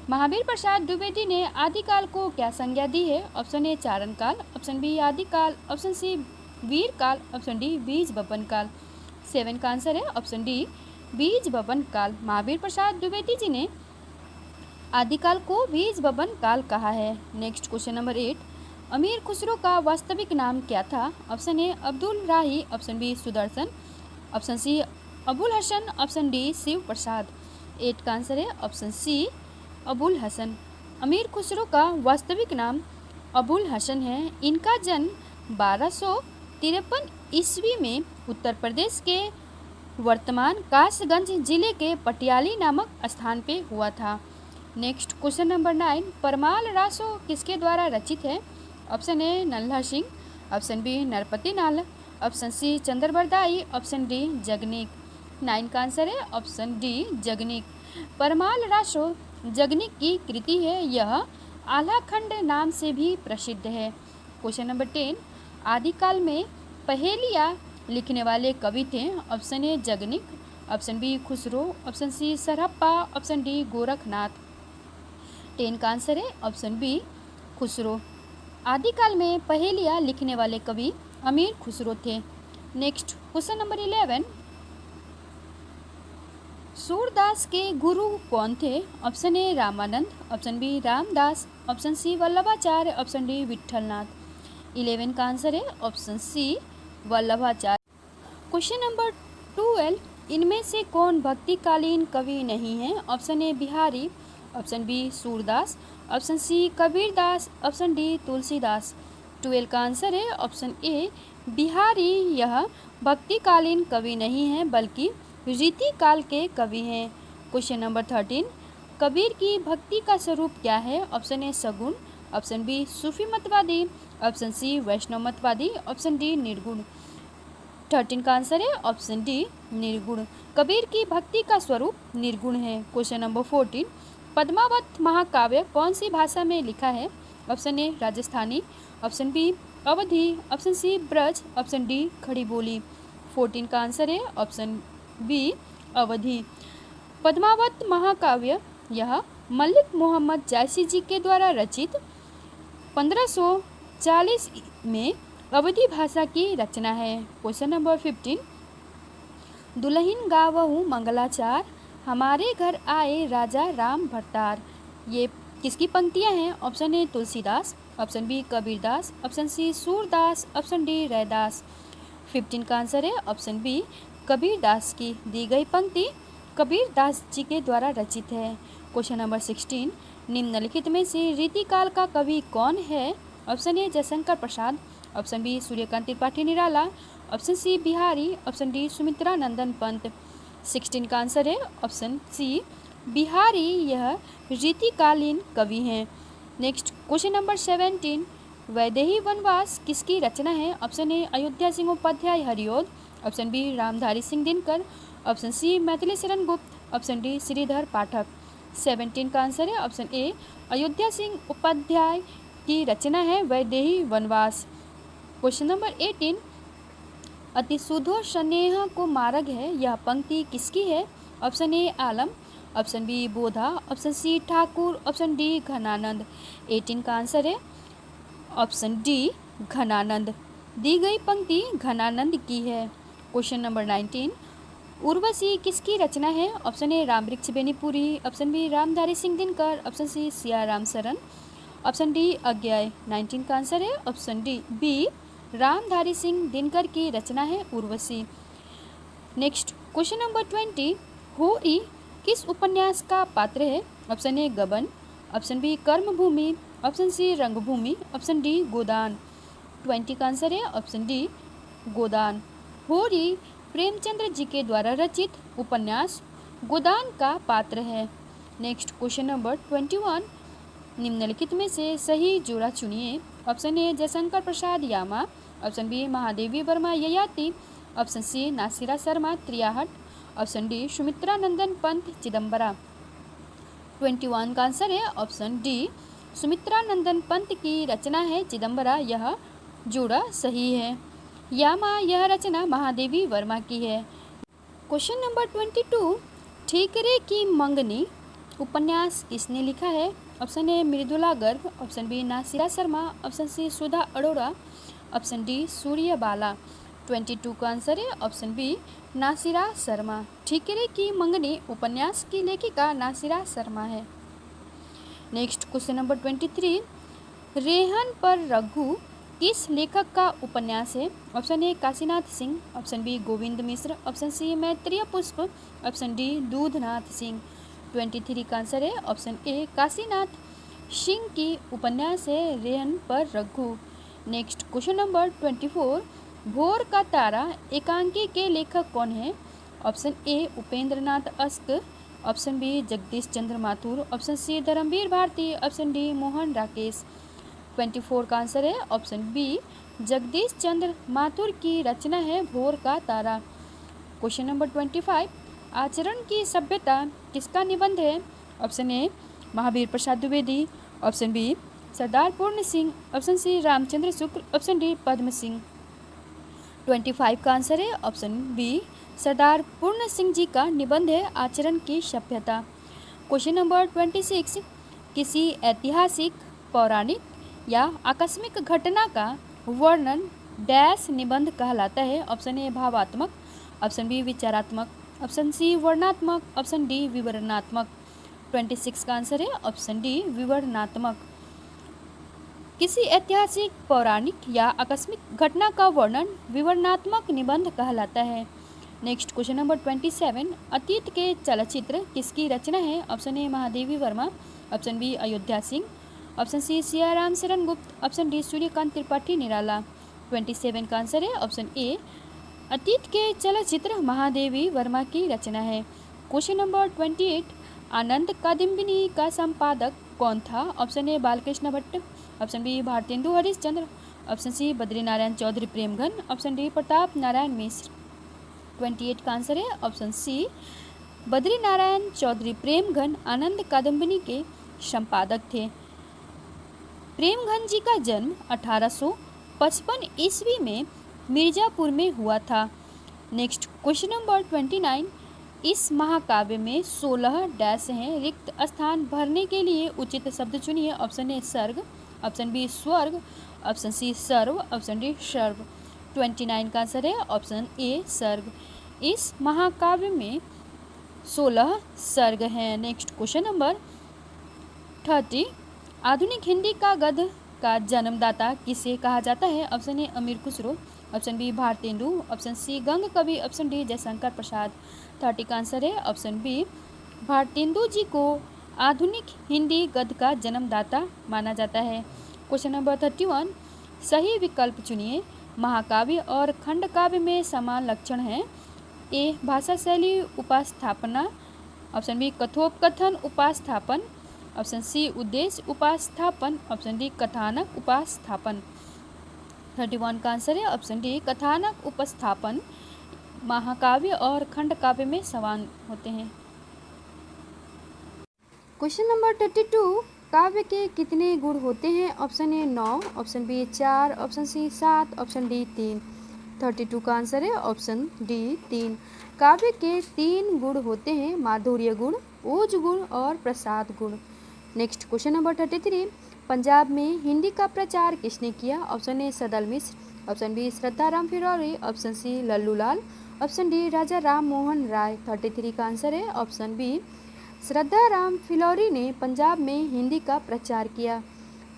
महावीर प्रसाद द्विवेदी ने आदिकाल को क्या संज्ञा दी है? ऑप्शन ए चारण काल, ऑप्शन बी आदिकाल, ऑप्शन सी वीर काल, ऑप्शन डी बीज बपन काल। 7 का आंसर है ऑप्शन डी बीज बपन काल। महावीर प्रसाद द्विवेदी जी ने आदिकाल को बीज बपन काल कहा है। नेक्स्ट क्वेश्चन नंबर 8, अमीर खुसरो का वास्तविक नाम क्या था? Option A Abdul Rahi, option B Sudarshan, option C Abul Hasan, option D Shiv Prasad. 8 का आंसर है ऑप्शन सी अबुल हसन। अमीर खुसरो का वास्तविक नाम अबुल हसन है। इनका जन्म 1253 ईस्वी में उत्तर प्रदेश के वर्तमान कासगंज जिले के पटियाली नामक स्थान पे हुआ था। Next question number 9, Parmal Raso किसके द्वारा रचित है? ऑप्शन ए नल्ला Singh, option B Narpati Nal, option C Chandbardai, option D Jagnik. 9 का आंसर है ऑप्शन डी जगनीक। परमाल रासो जगनीक की कृति है। यह आलाखंड नाम से भी प्रसिद्ध है। क्वेश्चन नंबर 10, आदिकाल में पहेलियाँ लिखने वाले कवि थे। Option A Jagnik, option B Khusro, option C Sarahpa, option D Gorakhnath. 10 का आंसर है ऑप्शन बी खुसरो। आदिकाल में पहेलियाँ लिखने वाले कवि अमीर खुसरो थे। नेक्स्ट क्वेश्चन नंबर 11, सूरदास के गुरु कौन थे? Option A Ramanand, option B Ramdas, option C Vallabhacharya, option D Vitthalnath. 11 का आंसर है option C Vallabhacharya. Question number 12, इनमें से कौन भक्तिकालीन कवि नहीं है? Option A Bihari, option B Surdas, option C Kabirdas, option D Tulsidas. 12 का आंसर है ऑप्शन ए बिहारी। यह भक्तिकालीन कवि नहीं है बल्कि रीति काल के कवि हैं। क्वेश्चन नंबर 13, कबीर की भक्ति का स्वरूप क्या है? ऑप्शन ए सगुण, ऑप्शन बी सूफी मतवादी, ऑप्शन सी वैष्णव मतवादी, ऑप्शन डी निर्गुण। 13 का आंसर है ऑप्शन डी निर्गुण। कबीर की भक्ति का स्वरूप निर्गुण है। क्वेश्चन नंबर 14, पद्मावत महाकाव्य कौन सी भाषा में लिखा है? Option A Rajasthani, option B Awadhi, option C Braj, option D Khari Boli. 14 का आंसर है ऑप्शन बी अवधी। पद्मावत महाकाव्य यह मलिक मोहम्मद जायसी जी के द्वारा रचित 1540 में अवधी भाषा की रचना है। क्वेश्चन नंबर 15, दुल्हन गावहु मंगलाचार, हमारे घर आए राजा राम भरतार। ये किसकी पंक्तियां हैं? Option A Tulsidas, option B Kabirdas, option C Surdas, option D Raidas. 15 का आंसर है ऑप्शन बी कबीरदास की दी गई पंक्ति कबीरदास जी के द्वारा रचित है। क्वेश्चन नंबर 16, निम्नलिखित में से रीतिकाल का कवि कौन है? Option A Jaishankar Prasad, option B Suryakant Tripathi Nirala, option C Bihari, option D Sumitra Nandan Pant. 16 का आंसर है ऑप्शन सी बिहारी। यह रीतिकालीन कवि हैं। नेक्स्ट क्वेश्चन नंबर 17, वैदेही वनवास किसकी रचना है? Option A Ayodhya Singh Upadhyay Hariaudh, option B Ramdhari Singh Dinkar, option C Maithili Sharan Gupt, option D Shridhar पाठक। 17 का आंसर है ऑप्शन ए अयोध्या सिंह उपाध्याय की रचना है वैदेही वनवास। क्वेश्चन नंबर 18, अति सुधो स्नेह को मार्ग है, यह पंक्ति किसकी है? Option A Alam, option B Bodha, option C Thakur, option D Ghananand. 18 का आंसर है ऑप्शन डी घनानंद। दी गई पंक्ति घनानंद की है। क्वेश्चन नंबर 19, उर्वशी किसकी रचना है? Option A Rambriksh Benipuri, option B Ramdhari Singh Dinkar, option C Siya Ram Sharan, option D Agyeya. 19 का आंसर है option D B Ramdhari Singh Dinkar की रचना है उर्वशी। नेक्स्ट क्वेश्चन नंबर 20, होरी किस उपन्यास का पात्र है? ऑप्शन ए गबन, ऑप्शन बी कर्मभूमि, ऑप्शन सी रंगभूमि, ऑप्शन डी गोदान। 20 का आंसर है ऑप्शन डी गोदान। होरी प्रेमचंद्र जी के द्वारा रचित उपन्यास गोदान का पात्र है। नेक्स्ट क्वेश्चन नंबर 21, निम्नलिखित में से सही जोड़ा चुनिए। Option A Jaishankar Prasad Yama, option B Mahadevi Verma Yayati, option C Nasira Sharma Triyahat, option D Sumitra Nandan Pant Chidambara. 21 का आंसर है ऑप्शन डी सुमित्रा नंदन पंत की रचना है चिदम्बरा। यह जोड़ा सही है। यामा यह रचना महादेवी वर्मा की है। क्वेश्चन नंबर 22, ठीकरे की मंगनी उपन्यास किसने लिखा है? Option A Mridula Garg, option B Nasira Sharma, option C Sudha Arora, option D Suryabala. 22 का आंसर है ऑप्शन बी नासिरा शर्मा। ठीकरे की मंगनी उपन्यास की लेखिका नासिरा शर्मा है। नेक्स्ट क्वेश्चन नंबर 23, रेहन पर रघु किस लेखक का उपन्यास है? Option A Kashinath Singh, option B Govind Mishra, option C Maitreyi Pushpa, option D Dudhnath Singh. 23 का आंसर है ऑप्शन ए काशीनाथ सिंह की उपन्यास है रेहन पर रघु। नेक्स्ट क्वेश्चन नंबर 24, भोर का तारा एकांकी के लेखक कौन है? Option A Upendra Nath Ashk, option B Jagdish Chandra Mathur, option C Dharamvir Bharati, option D Mohan Rakesh. 24 का आंसर है ऑप्शन बी जगदीश चंद्र माथुर की रचना है भोर का तारा। क्वेश्चन नंबर 25, आचरण की सभ्यता किसका निबंध है? Option A Mahavir Prasad Dwivedi, option B Sardar Puran Singh, option C Ramchandra Shukla, option D Padma Singh. 25 का आंसर है ऑप्शन बी सरदार पूर्ण सिंह जी का निबंध है आचरण की सभ्यता। क्वेश्चन नंबर 26, किसी ऐतिहासिक, पौराणिक या आकस्मिक घटना का वर्णन डैश निबंध कहलाता है? ऑप्शन ए भावात्मक, ऑप्शन बी विचारात्मक, ऑप्शन सी वर्णनात्मक, ऑप्शन डी विवरणात्मक। 26 का आंसर है ऑप्शन डी विवरणात्मक। किसी ऐतिहासिक, पौराणिक या आकस्मिक घटना का वर्णन विवरणात्मक निबंध कहलाता है। नेक्स्ट क्वेश्चन नंबर 27, अतीत के चलचित्र किसकी रचना है? Option A Mahadevi Verma, option B Ayodhya Singh, option C Siyaram Sharan Gupt, option D Suryakant Tripathi Nirala. 27 का आंसर है ऑप्शन ए अतीत के चलचित्र महादेवी वर्मा की रचना है। क्वेश्चन नंबर 28, आनंद कादम्बिनी का संपादक कौन था? Option A Balkrishna Bhatt, option B Bharatendu Harishchandra, option C Badrinarayan Chaudhary Premghan, option D Pratap Narayan Mishra. 28 का आंसर है ऑप्शन सी बद्रीनारायण चौधरी प्रेमघन आनंद कादम्बिनी के संपादक थे। प्रेमघन जी का जन्म 1855 ईस्वी में मिर्जापुर में हुआ था। नेक्स्ट क्वेश्चन नंबर 29, इस महाकाव्य में 16 डैश हैं, रिक्त स्थान भरने के लिए उचित शब्द चुनिए। ऑप्शन ए सर्ग, ऑप्शन बी स्वर्ग, ऑप्शन सी सर्व, ऑप्शन डी सर्व। 29 का आंसर है ऑप्शन ए सर्ग। इस महाकाव्य में 16 सर्ग हैं। नेक्स्ट क्वेश्चन नंबर 30, आधुनिक हिंदी का गद्य का जन्मदाता किसे कहा जाता है? Option A Amir Khusro, option B Bharatendu, option C Gang कवि, ऑप्शन डी जयशंकर प्रसाद। 30 का आंसर है ऑप्शन बी भारतेंदु जी को आधुनिक हिंदी गद्य का जन्मदाता माना जाता है। क्वेश्चन नंबर 31, सही विकल्प चुनिए। महाकाव्य और खंडकाव्य में समान लक्षण हैं। ए भाषा शैली उपास्थापना, ऑप्शन बी कथोपकथन उपास्थापन, ऑप्शन सी उद्देश्य उपास्थापन, ऑप्शन डी कथानक उपास्थापन। 31 का आंसर है ऑप्शन डी कथानक उपस्थापन महाकाव्य और खंडकाव्य में समान होते हैं। क्वेश्चन नंबर 32, काव्य के कितने गुण होते हैं? Option A 9, option B 4, option C 7, option D 3। 32 का आंसर है ऑप्शन डी 3। काव्य के 3 गुण होते हैं, माधुर्य गुण, ओज गुण और प्रसाद गुण। नेक्स्ट क्वेश्चन नंबर 33, पंजाब में हिंदी का प्रचार किसने किया? Option A Sadal Mishra, option B Shraddha Ram Phillauri, option C Lallu Lal, option D Raja Ram Mohan Roy. 33 का आंसर है ऑप्शन बी श्रद्धा राम फिलौरी ने पंजाब में हिंदी का प्रचार किया।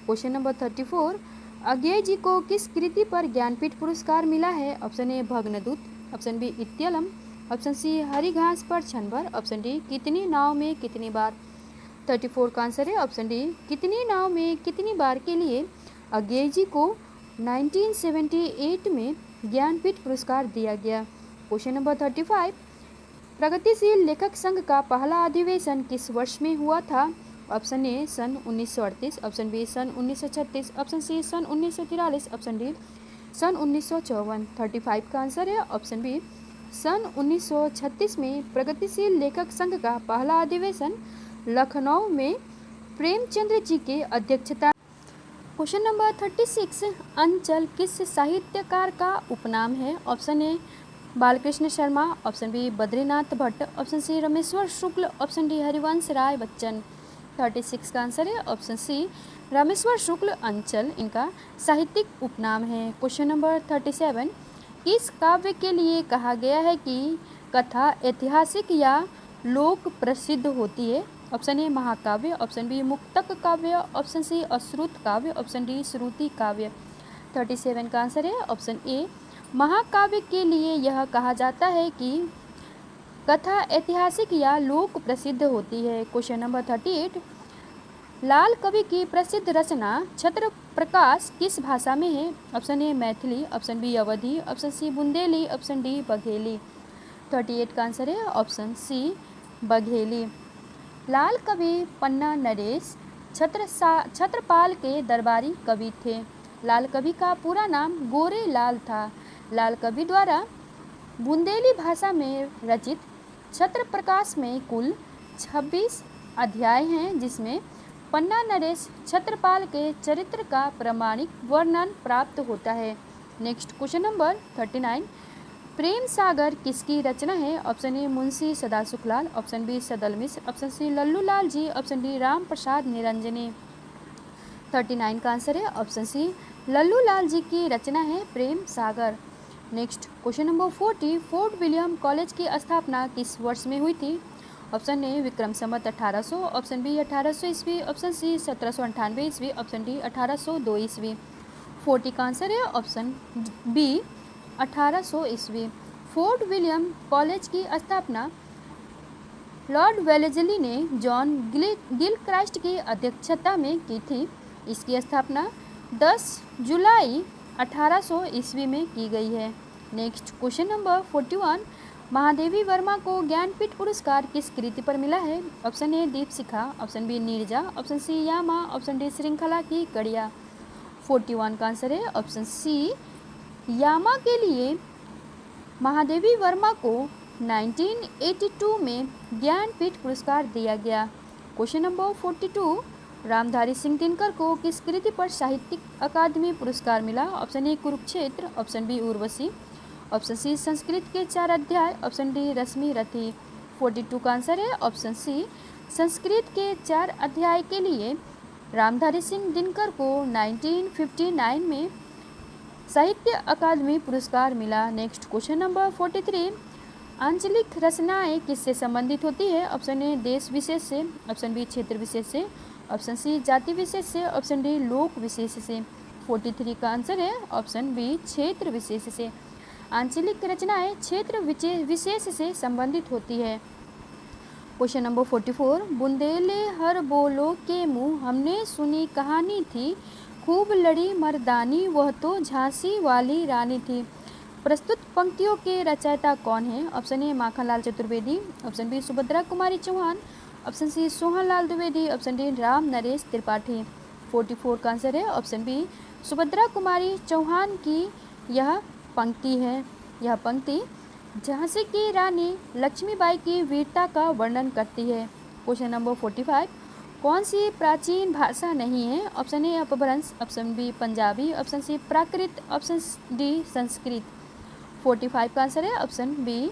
क्वेश्चन नंबर 34, अज्ञेय जी को किस कृति पर ज्ञानपीठ पुरस्कार मिला है? Option A Bhagnadoot, option B Ityalam, option C Hari Ghas Par छनभर, option D कितनी नाव में कितनी बार। 34 का आंसर है ऑप्शन डी कितनी नाव में कितनी बार के लिए अज्ञेय जी को 1978 में ज्ञानपीठ पुरस्कार दिया गया। क्वेश्चन नंबर 35, प्रगतिशील लेखक संघ का पहला अधिवेशन किस वर्ष में हुआ था? ऑप्शन ए सन 1938, ऑप्शन बी सन 1936, ऑप्शन सी सन 1943, ऑप्शन डी सन 1954। 35 का आंसर है ऑप्शन बी सन 1936 में प्रगतिशील लेखक संघ का पहला अधिवेशन लखनऊ में प्रेमचंद्र जी के अध्यक्षता। क्वेश्चन नंबर 36, अंचल किस साहित्यकार का उपनाम है? Option A Balkrishna Sharma, option B Badrinath Bhatt, option C Rameshwar Shukla, option D Harivansh Rai Bachchan. 36 का आंसर है ऑप्शन सी रामेश्वर शुक्ल अंचल इनका साहित्यिक उपनाम है। क्वेश्चन नंबर 37, इस काव्य के लिए कहा गया है कि कथा ऐतिहासिक या लोक प्रसिद्ध होती है? ऑप्शन ए महाकाव्य, ऑप्शन बी मुक्तक काव्य, ऑप्शन सी अश्रुत काव्य, ऑप्शन डी श्रुति काव्य। 37 का आंसर है ऑप्शन ए महाकाव्य के लिए यह कहा जाता है कि कथा ऐतिहासिक या लोक प्रसिद्ध होती है। क्वेश्चन नंबर 38, लाल कवि की प्रसिद्ध रचना छत्र प्रकाश किस भाषा में है? Option A Maithili, option B Awadhi, option C Bundeli, option D Bagheli. 38 का आंसर है ऑप्शन सी बघेली। लाल कवि पन्ना नरेश छत्रपाल के दरबारी कवि थे। लाल कवि का पूरा नाम गोरे लाल था। लाल कवि द्वारा बुंदेली भाषा में रचित छत्र प्रकाश में कुल 26 अध्याय हैं, जिसमें पन्ना नरेश छत्रपाल के चरित्र का प्रामाणिक वर्णन प्राप्त होता है। Next question number 39, Prem Sagar किसकी रचना है? Option A Munshi Sadasukhlal, option B Sadal Mishra, option C Lallu Lal ji, option D Ram Prasad Niranjani. 39 का आंसर है ऑप्शन सी लल्लू लाल जी की रचना है Prem Sagar. Next question number 40, Fort William College की स्थापना किस वर्ष में हुई थी? Option A Vikram Samvat 1800, option B 1800 ईस्वी, ऑप्शन सी 1798 ईस्वी, ऑप्शन डी 1802 ईस्वी। 40 का आंसर है ऑप्शन बी 1800 ईस्वी। फोर्ट विलियम कॉलेज की स्थापना लॉर्ड वेलेस्ली ने जॉन गिलक्राइस्ट की अध्यक्षता में की थी। इसकी स्थापना 10 जुलाई 1800 ईस्वी में की गई है। Next question number 41, Mahadevi Verma को ज्ञानपीठ पुरस्कार किस कृति पर मिला है? Option A Deepshikha, option B Neerja, option C Yama, option D Shrinkhala Ki कड़िया। 41 का आंसर है ऑप्शन सी यामा के लिए महादेवी वर्मा को 1982 में ज्ञानपीठ पुरस्कार दिया गया। क्वेश्चन नंबर 42, रामधारी सिंह दिनकर को किस कृति पर साहित्यिक अकादमी पुरस्कार मिला? Option A Kurukshetra, option B Urvashi, option C Sanskriti Ke 4 अध्याय, ऑप्शन डी रश्मि रथी। 42 का आंसर है ऑप्शन सी संस्कृत के 4 अध्याय के लिए रामधारी सिंह दिनकर को 1959 में साहित्य अकादमी पुरस्कार मिला। नेक्स्ट क्वेश्चन नंबर 43, आंचलिक रचनाएं किससे संबंधित होती है? ऑप्शन ए देश विशेष से, ऑप्शन बी क्षेत्र विशेष से, ऑप्शन सी जाति विशेष से, ऑप्शन डी लोक विशेष से। 43 का आंसर है ऑप्शन बी क्षेत्र विशेष से। आंचलिक रचनाएं क्षेत्र विशेष से संबंधित होती है। क्वेश्चन नंबर 44, बुंदेले हर बोलो के मुँह हमने सुनी कहानी थी, खूब लड़ी मर्दानी वह तो झांसी वाली रानी थी। प्रस्तुत पंक्तियों के रचयिता कौन है? Option A Makhanlal Chaturvedi, option B Subhadra Kumari Chauhan, option C Sohanlal Dwivedi, option D Ram Naresh Tripathi. 44 का आंसर है ऑप्शन बी सुभद्रा कुमारी चौहान की यह पंक्ति है। यह पंक्ति झांसी की रानी लक्ष्मीबाई की वीरता का वर्णन करती है। क्वेश्चन नंबर 45, कौन सी प्राचीन भाषा नहीं है? Option A Apabhramsha, option B Punjabi, option C Prakrit, option D Sanskrit. 45 का आंसर है ऑप्शन बी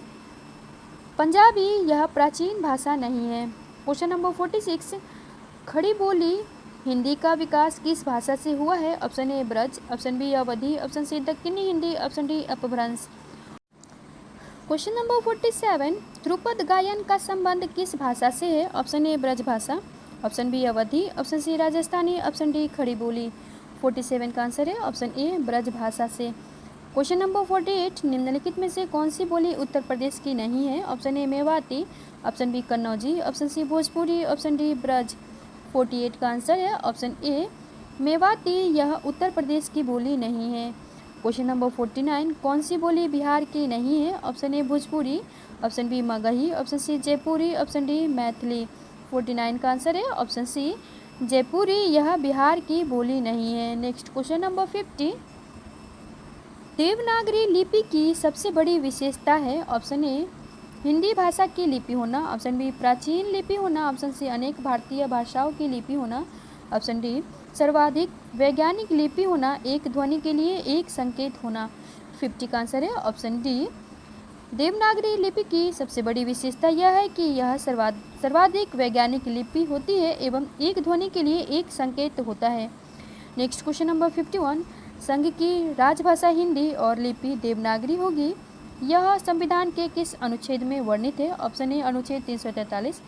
पंजाबी, यह प्राचीन भाषा नहीं है। क्वेश्चन नंबर 46, खड़ी बोली हिंदी का विकास किस भाषा से हुआ है? Option A Braj, option B Awadhi, option C Dakshini Hindi, option D Apabhramsha. Question number 47, dhrupad गायन का संबंध किस भाषा से है? Option A Braj Bhasha, option B Awadhi, option C Rajasthani, option D Khari Boli. 47 का आंसर है ऑप्शन ए ब्रज भाषा से। क्वेश्चन नंबर 48, निम्नलिखित में से कौन सी बोली उत्तर प्रदेश की नहीं है? Option A Mewati, option B Kannauji, option C Bhojpuri, option D Braj. 48 का आंसर है ऑप्शन ए मेवाती, यह उत्तर प्रदेश की बोली नहीं है। क्वेश्चन नंबर 49, कौन सी बोली बिहार की नहीं है? Option A Bhojpuri, option B Magahi, option C Jaipuri, option D Maithili. 49 का आंसर है ऑप्शन सी जयपुरी, यह बिहार की बोली नहीं है। नेक्स्ट क्वेश्चन नंबर 50, देवनागरी लिपि की सबसे बड़ी विशेषता है? ऑप्शन ए हिंदी भाषा की लिपि होना, ऑप्शन बी प्राचीन लिपि होना, ऑप्शन सी अनेक भारतीय भाषाओं की लिपि होना, ऑप्शन डी सर्वाधिक वैज्ञानिक लिपि होना, एक ध्वनि के लिए एक संकेत होना। 50 का आंसर है ऑप्शन डी देवनागरी लिपि की सबसे बड़ी विशेषता यह है कि यह सर्वाधिक वैज्ञानिक लिपि होती है एवं एक ध्वनि के लिए एक संकेत होता है। नेक्स्ट क्वेश्चन नंबर 51, संघ की राजभाषा हिंदी और लिपि देवनागरी होगी, यह संविधान के किस अनुच्छेद में वर्णित है? ऑप्शन ए अनुच्छेद 343,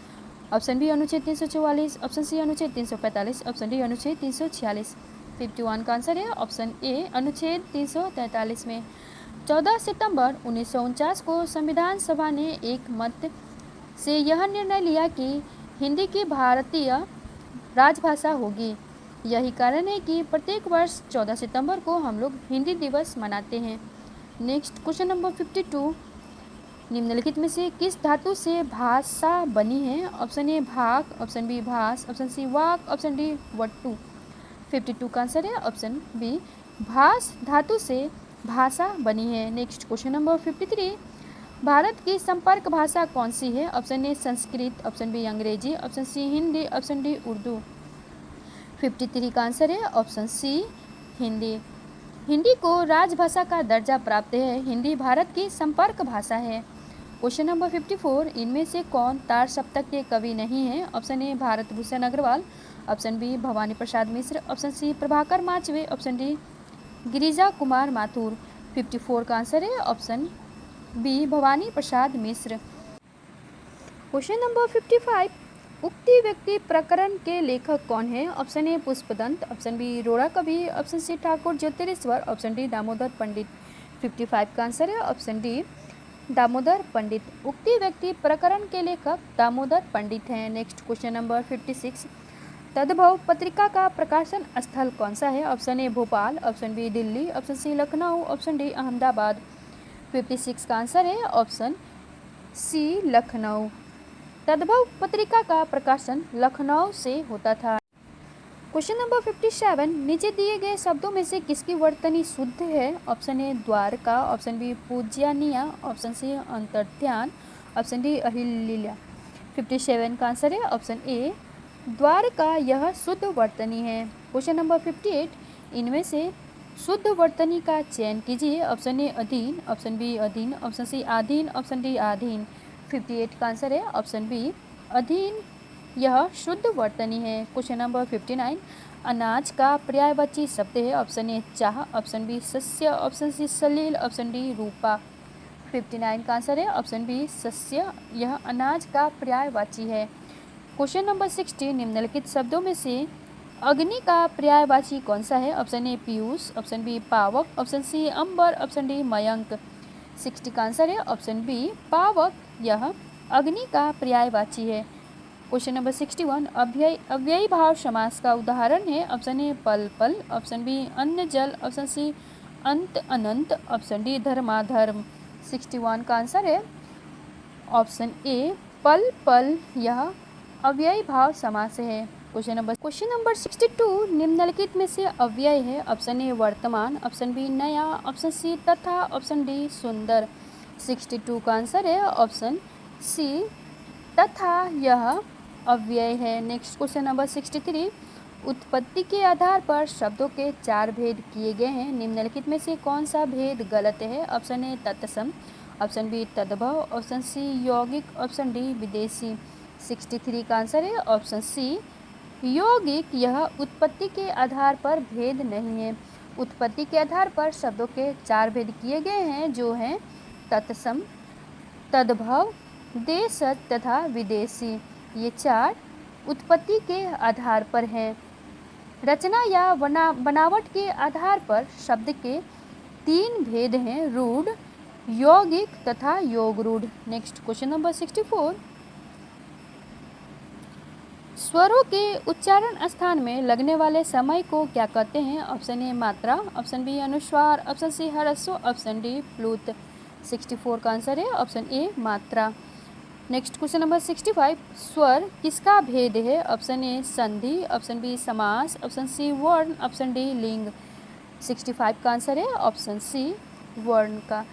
ऑप्शन बी अनुच्छेद 344, ऑप्शन सी अनुच्छेद 345, ऑप्शन डी अनुच्छेद 346। 51 का आंसर है ऑप्शन ए अनुच्छेद 343 में। 14 सितंबर 1949 को संविधान सभा ने एक मत से यह निर्णय लिया कि हिंदी की भारतीय राजभाषा होगी। यही कारण है कि प्रत्येक वर्ष 14 सितंबर को हम लोग हिंदी दिवस मनाते हैं। नेक्स्ट क्वेश्चन नंबर 52, निम्नलिखित में से किस धातु से भाषा बनी है? ऑप्शन ए भाग, ऑप्शन बी भास, ऑप्शन सी वाक, ऑप्शन डी वट्टू। 52 का आंसर है ऑप्शन बी भास धातु से भाषा बनी है। नेक्स्ट क्वेश्चन नंबर 53, भारत की संपर्क भाषा कौन सी है? Option A Sanskrit, option B Angrezi, option C Hindi, option D Urdu. 53 का आंसर है ऑप्शन सी हिंदी। हिंदी को राजभाषा का दर्जा प्राप्त है। हिंदी भारत की संपर्क भाषा है। क्वेश्चन नंबर 54, इनमें से कौन तार सप्तक के कवि नहीं है? Option A Bharat Bhushan Agarwal, option B Bhawani Prasad Mishra, option C Prabhakar Machwe, option D Girija Kumar Mathur. 54 का आंसर है option B Bhawani Prasad Mishra. Question number 55, Ukti Vyakti Prakaran के लेखक कौन है? Option A Pushpadant, option B Roda कवि, option C Thakur Jyotirishwar, option D Damodar Pandit. 55 का आंसर है ऑप्शन डी दामोदर पंडित। उक्ति व्यक्ति प्रकरण के लेखक दामोदर पंडित हैं। नेक्स्ट क्वेश्चन नंबर 56, तद्भव पत्रिका का प्रकाशन स्थल कौन सा है? Option A Bhopal, option B Delhi, option C Lucknow, option D Ahmedabad. 56 का आंसर है ऑप्शन सी लखनऊ। तद्भव पत्रिका का प्रकाशन लखनऊ से होता था। क्वेश्चन नंबर 57, नीचे दिए गए शब्दों में से किसकी वर्तनी शुद्ध है? Option A Dwarka, option B पूज्यनीय, ऑप्शन सी अंतर्ध्यान, ऑप्शन डी अहिल्या। 57 का आंसर है ऑप्शन ए द्वारका, यह शुद्ध वर्तनी है। क्वेश्चन नंबर 58, इनमें से शुद्ध वर्तनी का चयन कीजिए। ऑप्शन ए अधीन, ऑप्शन बी अधीन, ऑप्शन सी आधीन, ऑप्शन डी आधीन। 58 का आंसर है ऑप्शन बी अधीन, यह शुद्ध वर्तनी है। क्वेश्चन नंबर 59, अनाज का पर्यायवाची शब्द है। ऑप्शन ए चाह, ऑप्शन बी सस्य, ऑप्शन सी सलील, ऑप्शन डी रूपा। 59 का आंसर है ऑप्शन बी सस्य, यह अनाज का पर्यायवाची है। क्वेश्चन नंबर 60, निम्नलिखित शब्दों में से अग्नि का पर्यायवाची कौन सा है? ऑप्शन ए पीयूष, ऑप्शन बी पावक, ऑप्शन सी अंबर, ऑप्शन डी मयंक। 60 का आंसर है ऑप्शन बी पावक, यह अग्नि का पर्यायवाची है। क्वेश्चन नंबर 61, अव्ययी भाव समास का उदाहरण है। ऑप्शन ए पल पल, ऑप्शन बी अन्न जल, ऑप्शन सी अंत अनंत, ऑप्शन डी धर्माधर्म। 61 का आंसर है ऑप्शन ए पल पल, यह अव्ययी भाव समास है। क्वेश्चन नंबर 62, निम्नलिखित में से अव्यय है। ऑप्शन ए वर्तमान, ऑप्शन बी नया, ऑप्शन सी तथा, ऑप्शन डी सुंदर। 62 का आंसर है ऑप्शन सी तथा, यह अव्यय है। नेक्स्ट क्वेश्चन नंबर 63, उत्पत्ति के आधार पर शब्दों के 4 भेद किए गए हैं। निम्नलिखित में से कौन सा भेद गलत है? ऑप्शन ए तत्सम, ऑप्शन बी तद्भव, ऑप्शन सी यौगिक, ऑप्शन डी विदेशी। 63 का आंसर है ऑप्शन सी यौगिक, यह उत्पत्ति के आधार पर भेद नहीं है। उत्पत्ति के आधार पर शब्दों के 4 भेद किए गए हैं, जो हैं तत्सम, तद्भव, देशज तथा विदेशी। ये 4 उत्पत्ति के आधार पर हैं। रचना या बनावट के आधार पर शब्द के 3 भेद हैं, रूढ़, यौगिक तथा योगरूढ़। नेक्स्ट क्वेश्चन नंबर 64, स्वरों के उच्चारण स्थान में लगने वाले समय को क्या कहते हैं? ऑप्शन ए मात्रा, ऑप्शन बी अनुस्वार, ऑप्शन सी ह्रस्व, ऑप्शन डी प्लुत। 64 का आंसर है ऑप्शन ए मात्रा। नेक्स्ट क्वेश्चन नंबर 65, स्वर किसका भेद है? ऑप्शन ए संधि, ऑप्शन बी समास, ऑप्शन सी वर्ण, ऑप्शन डी लिंग। 65 का आंसर है ऑप्शन सी वर्ण का।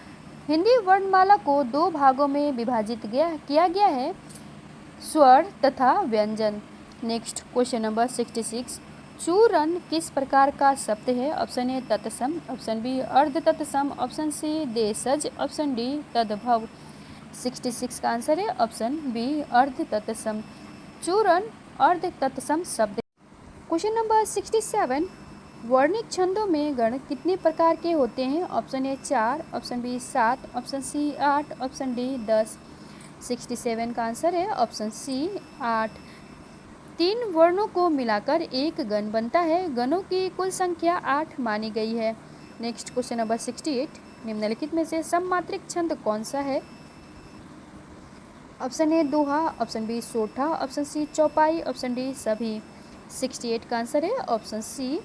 हिंदी वर्णमाला को 2 भागों में विभाजित किया गया है, स्वर तथा व्यंजन। नेक्स्ट क्वेश्चन नंबर 66, चूरन किस प्रकार का शब्द है? ऑप्शन ए तत्सम, ऑप्शन बी अर्ध तत्सम, ऑप्शन सी देशज, ऑप्शन डी तद्भव। 66 का आंसर है ऑप्शन बी अर्ध तत्सम। चूरन अर्ध तत्सम शब्द। क्वेश्चन नंबर 67, वर्णिक छंदों में गण कितने प्रकार के होते हैं? Option A 4, option B 7, option C 8, option D 10। 67 का आंसर है ऑप्शन सी 8। 3 वर्णों को मिलाकर एक गण बनता है। गणों की कुल संख्या 8 मानी गई है। नेक्स्ट क्वेश्चन नंबर 68, निम्नलिखित में से सममात्रिक छंद कौन सा है? ऑप्शन ए दोहा, ऑप्शन बी सोठा, ऑप्शन सी चौपाई, ऑप्शन डी सभी। 68 का आंसर है ऑप्शन सी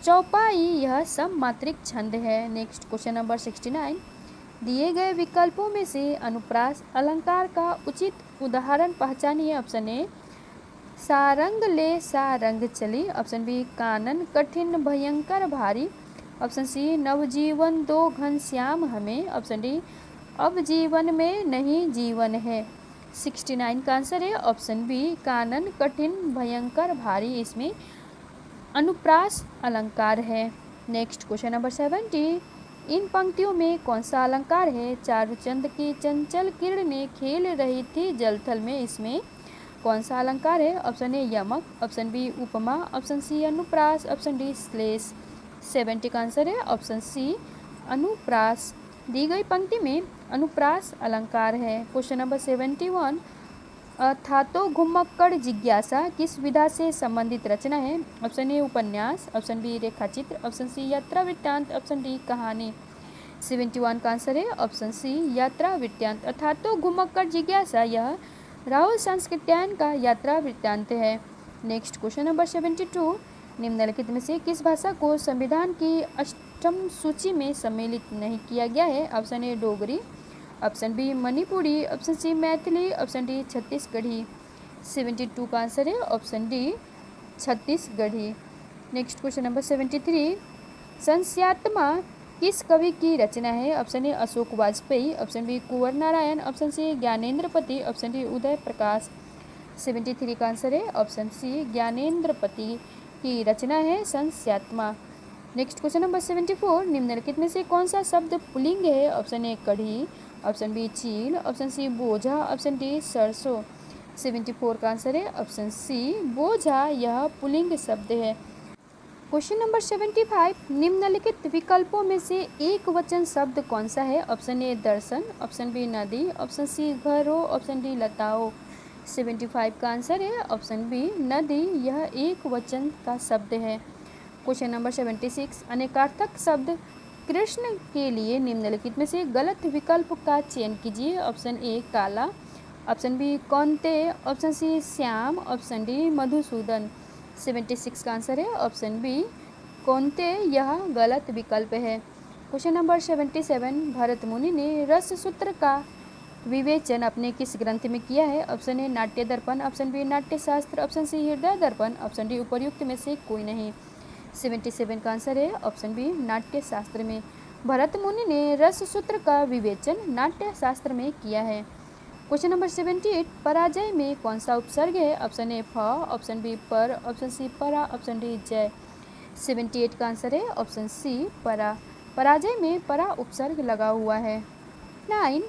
चौपाई, यह सममात्रिक छंद है। नेक्स्ट क्वेश्चन नंबर 69, दिए गए विकल्पों में से अनुप्रास अलंकार का उचित उदाहरण पहचानिए। ऑप्शन ए सारंग ले सारंग चली, ऑप्शन बी कानन कठिन भयंकर भारी, ऑप्शन सी नवजीवन दो घनश्याम हमें, ऑप्शन डी अब जीवन में नहीं जीवन है। 69 का आंसर है ऑप्शन बी कानन कठिन भयंकर भारी, इसमें अनुप्रास अलंकार है। नेक्स्ट क्वेश्चन नंबर 70, इन पंक्तियों में कौन सा अलंकार है? चारुचंद की चंचल किरणें खेल रही थी जलथल में, इसमें कौन सा अलंकार है? ऑप्शन ए यमक, ऑप्शन बी उपमा, ऑप्शन सी अनुप्रास, ऑप्शन डी श्लेष। 70 का आंसर है ऑप्शन सी अनुप्रास, दी गई पंक्ति में अनुप्रास अलंकार है। क्वेश्चन नंबर 71, अथातो घुमक्कड़ जिज्ञासा किस विधा से संबंधित रचना है? ऑप्शन ए उपन्यास, ऑप्शन बी रेखाचित्र, ऑप्शन सी यात्रा वृत्तांत, ऑप्शन डी कहानी। 71 का आंसर है ऑप्शन सी यात्रा वृत्तांत। अथातो घुमक्कड़ जिज्ञासा यह राहुल सांस्कृत्यायन का यात्रा वृत्तांत है। नेक्स्ट क्वेश्चन नंबर 72, निम्नलिखित में से किस भाषा को संविधान की अष्टम सूची में सम्मिलित नहीं किया गया है? Option A Dogri, option B Manipuri, option C Maithili, option D Chhattisgarhi. 72 का आंसर है option D Chhattisgarhi. Next question number 73, Sanshayatma किस कवि की रचना है? Option A Ashok Vajpeyi, option B Kunwar Narayan, option C Gyanendrapati, option D Uday Prakash. 73 का आंसर है ऑप्शन सी ज्ञानेंद्रपति की रचना है संस्यात्मा। नेक्स्ट क्वेश्चन नंबर 74, निम्नलिखित में से कौन सा शब्द पुल्लिंग है? ऑप्शन ए कढ़ी, ऑप्शन बी चील, ऑप्शन सी बोझा, ऑप्शन डी सरसों। 74 का आंसर है ऑप्शन सी बोझा, यह पुल्लिंग शब्द है। क्वेश्चन नंबर 75, निम्नलिखित विकल्पों में से एक वचन शब्द कौन सा है? ऑप्शन ए दर्शन, ऑप्शन बी नदी, ऑप्शन सी घरों, ऑप्शन डी लताओं। 75 का आंसर है ऑप्शन बी नदी, यह एक वचन का शब्द है। क्वेश्चन नंबर 76, अनेकार्थक शब्द कृष्ण के लिए निम्नलिखित में से गलत विकल्प का चयन कीजिए। ऑप्शन ए काला, option B Kaunteya, option C Shyam, option D Madhusudan. 76 का आंसर है ऑप्शन बी कौन्तेय, यह गलत विकल्प है। क्वेश्चन नंबर 77, भरत मुनि ने रस सूत्र का विवेचन अपने किस ग्रंथ में किया है? ऑप्शन ए नाट्य दर्पण, ऑप्शन बी नाट्य शास्त्र, ऑप्शन सी हृदय दर्पण, ऑप्शन डी उपर्युक्त में से कोई नहीं। 77 का आंसर है ऑप्शन बी नाट्य शास्त्र में। भरत मुनि ने रस सूत्र का विवेचन नाट्य शास्त्र में किया है। क्वेश्चन नंबर 78, पराजय में कौन सा उपसर्ग है? ऑप्शन ए फ, ऑप्शन बी पर, ऑप्शन सी परा, ऑप्शन डी जय। 78 का आंसर है ऑप्शन सी परा, पराजय में परा उपसर्ग लगा हुआ है। 9,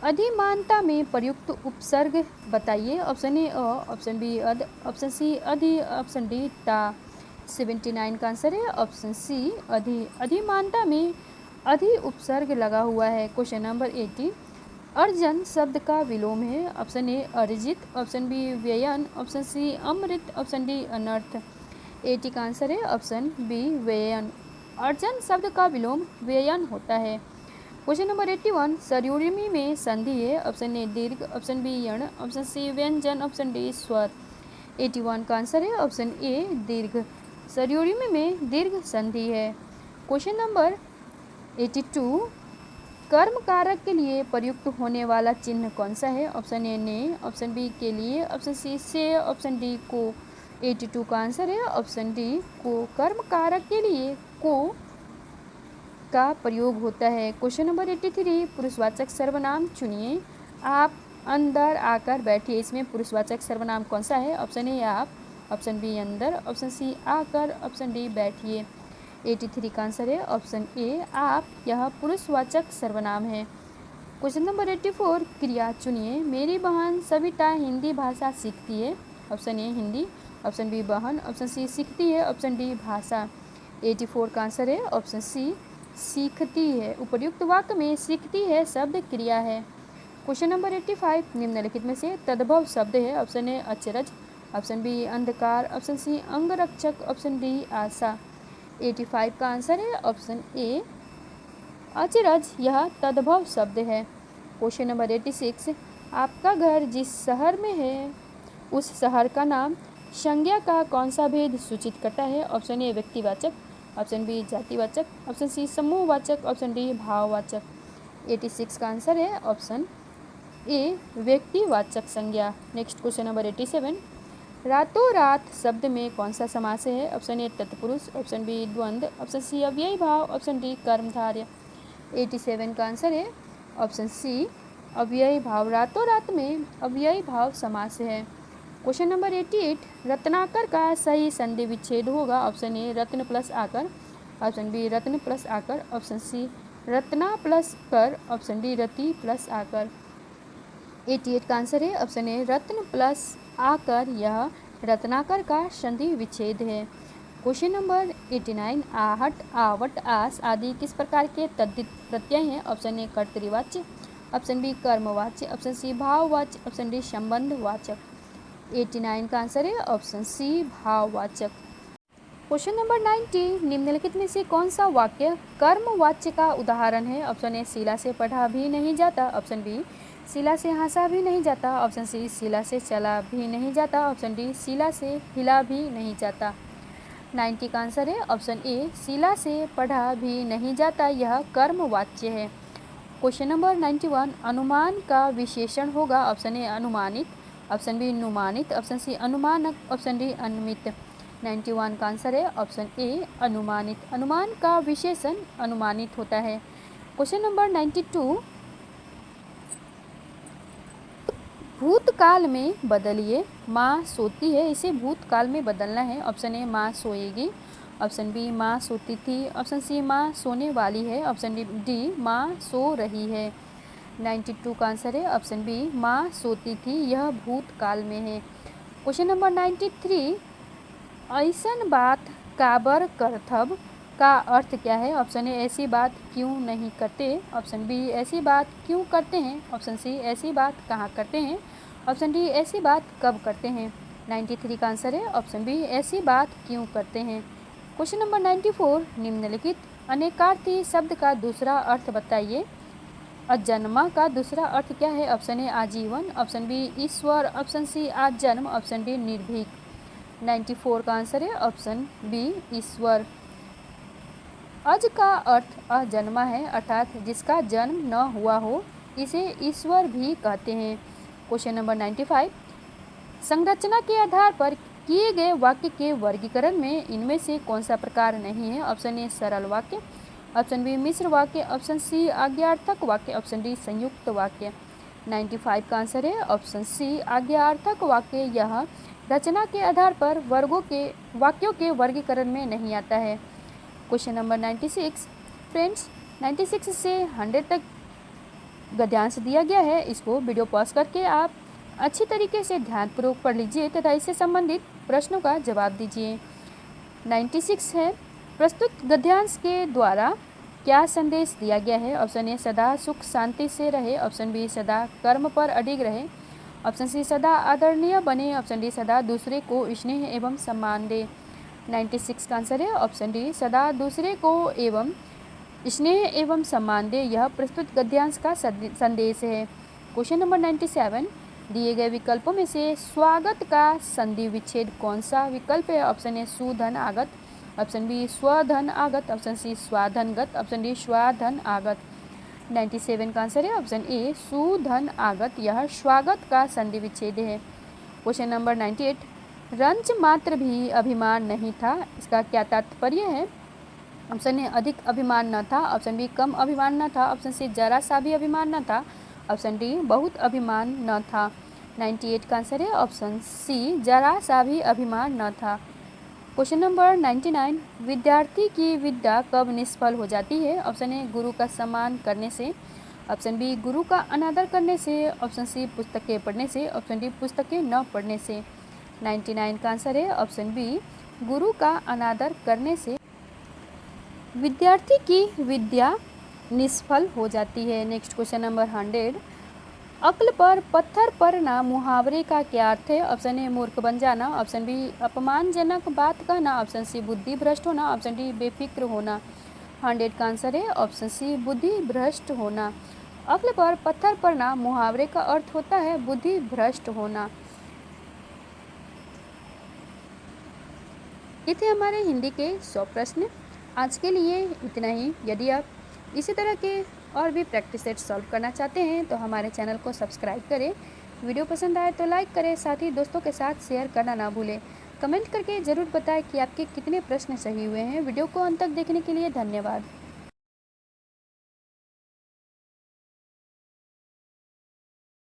अधिमानता में प्रयुक्त उपसर्ग बताइए। ऑप्शन ए अ, ऑप्शन बी अद, ऑप्शन सी अधि, ऑप्शन डी ता। 79 का आंसर है ऑप्शन सी अधि, अधिमानता में अधि उपसर्ग लगा हुआ है। क्वेश्चन नंबर 80, अर्जन शब्द का विलोम है। ऑप्शन ए अर्जित, ऑप्शन बी व्ययन, ऑप्शन सी अमृत, ऑप्शन डी अनर्थ। 80 का आंसर है ऑप्शन बी व्ययन, अर्जन शब्द का विलोम व्ययन होता है। क्वेश्चन नंबर 81, सरयुरिमी में संधि है। ऑप्शन ए दीर्घ, ऑप्शन बी यण, ऑप्शन सी व्यंजन, ऑप्शन डी स्वर। 81 का आंसर है ऑप्शन ए दीर्घ, सरयुरिमी में दीर्घ संधि है। क्वेश्चन नंबर 82, कर्म कारक के लिए प्रयुक्त होने वाला चिन्ह कौन सा है? ऑप्शन ए ने, ऑप्शन बी के लिए, ऑप्शन सी से, ऑप्शन डी को। 82 का आंसर है ऑप्शन डी को, कर्म कारक के लिए को का प्रयोग होता है। क्वेश्चन नंबर 83, पुरुषवाचक सर्वनाम चुनिए। आप अंदर आकर बैठिए, इसमें पुरुषवाचक सर्वनाम कौन सा है? ऑप्शन ए आप, ऑप्शन बी अंदर, ऑप्शन सी आकर, ऑप्शन डी बैठिए। 83 का आंसर है ऑप्शन ए आप, यह पुरुषवाचक सर्वनाम है। क्वेश्चन नंबर 84, क्रिया चुनिए। मेरी बहन सविता हिंदी भाषा सीखती है। Option A Hindi, option B बहन, ऑप्शन सी सीखती है, ऑप्शन डी भाषा। 84 का आंसर है ऑप्शन सी सीखती है, उपर्युक्त वाक्य में सीखती है शब्द क्रिया है। क्वेश्चन नंबर 85, निम्नलिखित में से तद्भव शब्द है। ऑप्शन ए अचरज, ऑप्शन बी अंधकार, ऑप्शन सी अंगरक्षक, ऑप्शन डी आशा। 85 का आंसर है ऑप्शन ए अचरज, यह तद्भव शब्द है। क्वेश्चन नंबर 86, आपका घर जिस शहर में है उस शहर का नाम संज्ञा का कौन सा भेद सूचित करता है? ऑप्शन ए व्यक्तिवाचक, ऑप्शन बी जातिवाचक, ऑप्शन सी समूहवाचक, ऑप्शन डी भाववाचक। 86 का आंसर है ऑप्शन ए व्यक्तिवाचक संज्ञा। नेक्स्ट क्वेश्चन नंबर 87, रातों रात शब्द में कौन सा समास है? ऑप्शन ए तत्पुरुष, ऑप्शन बी द्वंद्व, ऑप्शन सी अव्ययी भाव, ऑप्शन डी कर्मधारय। 87 का आंसर है ऑप्शन सी अव्ययी भाव, रातों रात में अव्ययी भाव समास है। क्वेश्चन नंबर 88, रत्नाकर का सही संधि विच्छेद होगा। ऑप्शन ए रत्न प्लस आकर, ऑप्शन बी रत्न प्लस आकर, ऑप्शन सी रत्ना प्लस कर, ऑप्शन डी रति प्लस आकर। 88 का आंसर है ऑप्शन ए रत्न प्लस आकर, यह रत्नाकर का संधि विच्छेद है। क्वेश्चन नंबर 89, आहट, आवट, आस आदि किस प्रकार के तद्धित प्रत्यय हैं? ऑप्शन ए कर्तृवाच्य, ऑप्शन बी कर्मवाच्य, ऑप्शन सी भाववाच्य, ऑप्शन डी संबंधवाचक। 89 का आंसर है ऑप्शन सी भाववाचक। क्वेश्चन नंबर 90, निम्नलिखित में से कौन सा वाक्य कर्मवाच्य का उदाहरण है? ऑप्शन ए शिला से पढ़ा भी नहीं जाता, ऑप्शन बी शिला से हंसा भी नहीं जाता, ऑप्शन सी शिला से चला भी नहीं जाता, ऑप्शन डी शिला से हिला भी नहीं जाता। 90 का आंसर है ऑप्शन ए शिला से पढ़ा भी नहीं जाता, यह कर्मवाच्य है। क्वेश्चन नंबर 91, अनुमान का विशेषण होगा? ऑप्शन ए अनुमानित, ऑप्शन बी नुमानित, ऑप्शन सी अनुमानक, ऑप्शन डी अनुमित। 91 का आंसर है ऑप्शन ए अनुमानित। अनुमान का विशेषण अनुमानित होता है। क्वेश्चन नंबर 92, भूतकाल में बदलिए, माँ सोती है, इसे भूतकाल में बदलना है। ऑप्शन ए माँ सोएगी, ऑप्शन बी माँ सोती थी, ऑप्शन सी माँ सोने वाली है, ऑप्शन डी माँ सो रही है। 92 का आंसर है ऑप्शन बी माँ सोती थी, यह भूतकाल में है। क्वेश्चन नंबर 93, ऐसन बात काबर करथब का अर्थ क्या है? ऑप्शन ए ऐसी बात क्यों नहीं करते, ऑप्शन बी ऐसी बात क्यों करते हैं, ऑप्शन सी ऐसी बात कहाँ करते हैं, ऑप्शन डी ऐसी बात कब करते हैं। 93 का आंसर है ऑप्शन बी ऐसी बात क्यों करते हैं। क्वेश्चन नंबर 94, निम्नलिखित अनेकार्थी शब्द का दूसरा अर्थ बताइए। अजन्मा का दूसरा अर्थ क्या है? ऑप्शन ए आजीवन, ऑप्शन बी ईश्वर, ऑप्शन सी आजन्म, ऑप्शन डी निर्भीक। 94 का आंसर है ऑप्शन बी ईश्वर। अज का अर्थ अजन्मा है, अर्थात जिसका जन्म न हुआ हो, इसे ईश्वर भी कहते हैं। क्वेश्चन नंबर 95, संरचना के आधार पर किए गए वाक्य के वर्गीकरण में इनमें से कौन सा प्रकार नहीं है? ऑप्शन ए सरल वाक्य, ऑप्शन बी मिश्र वाक्य, ऑप्शन सी आज्ञार्थक वाक्य, ऑप्शन डी संयुक्त वाक्य। 95 का आंसर है ऑप्शन सी आज्ञार्थक वाक्य। यह रचना के आधार पर वाक्यों के वर्गीकरण में नहीं आता है। क्वेश्चन नंबर 96, फ्रेंड्स 96 से 100 तक गद्यांश दिया गया है। इसको वीडियो पॉज करके आप अच्छी तरीके से ध्यानपूर्वक पढ़ लीजिए तथा इससे संबंधित प्रश्नों का जवाब दीजिए। 96 है, प्रस्तुत गद्यांश के द्वारा क्या संदेश दिया गया है? ऑप्शन ए सदा सुख शांति से रहे, ऑप्शन बी सदा कर्म पर अडिग रहे, ऑप्शन सी सदा आदरणीय बने, ऑप्शन डी सदा दूसरे को स्नेह एवं सम्मान दे। 96 का आंसर है ऑप्शन डी सदा दूसरे को एवं स्नेह एवं सम्मान दे, यह प्रस्तुत गद्यांश का संदेश है। क्वेश्चन नंबर 97, दिए गए विकल्पों में से स्वागत का संधि विच्छेद कौन सा विकल्प है? ऑप्शन ए सुधन आगत, ऑप्शन बी स्वधन आगत, ऑप्शन सी स्वाधनगत, ऑप्शन डी स्वाधन आगत। 97 का आंसर है ऑप्शन ए सुधन आगत, यह स्वागत का संधि विच्छेद है। क्वेश्चन नंबर 98, रंच मात्र भी अभिमान नहीं था, इसका क्या तात्पर्य है? ऑप्शन ए अधिक अभिमान न था, ऑप्शन बी कम अभिमान न था, ऑप्शन सी जरा सा भी अभिमान न था, ऑप्शन डी बहुत अभिमान न था। 98 का आंसर है ऑप्शन सी जरा सा भी अभिमान न था। क्वेश्चन नंबर 99, विद्यार्थी की विद्या कब निष्फल हो जाती है? ऑप्शन ए गुरु का सम्मान करने से, ऑप्शन बी गुरु का अनादर करने से, ऑप्शन सी पुस्तकें पढ़ने से, ऑप्शन डी पुस्तकें न पढ़ने से। 99 का आंसर है ऑप्शन बी गुरु का अनादर करने से विद्यार्थी की विद्या निष्फल हो जाती है। नेक्स्ट क्वेश्चन नंबर 100, अक्ल पर पत्थर पड़ना मुहावरे का क्या अर्थ है? ऑप्शन ए मूर्ख बन जाना, ऑप्शन बी अपमानजनक बात कहना, ऑप्शन सी बुद्धि भ्रष्ट होना, ऑप्शन डी बेफिक्र होना। 100 का आंसर है ऑप्शन सी बुद्धि भ्रष्ट होना। अक्ल पर पत्थर पड़ना मुहावरे का अर्थ होता है बुद्धि भ्रष्ट होना। ये थे हमारे हिंदी के 100 प्रश्न। आज के लिए इतना ही। यदि आप इसी तरह के और भी प्रैक्टिस सेट सॉल्व करना चाहते हैं तो हमारे चैनल को सब्सक्राइब करें। वीडियो पसंद आए तो लाइक करें, साथ ही दोस्तों के साथ शेयर करना ना भूलें। कमेंट करके ज़रूर बताएं कि आपके कितने प्रश्न सही हुए हैं। वीडियो को अंत तक देखने के लिए धन्यवाद।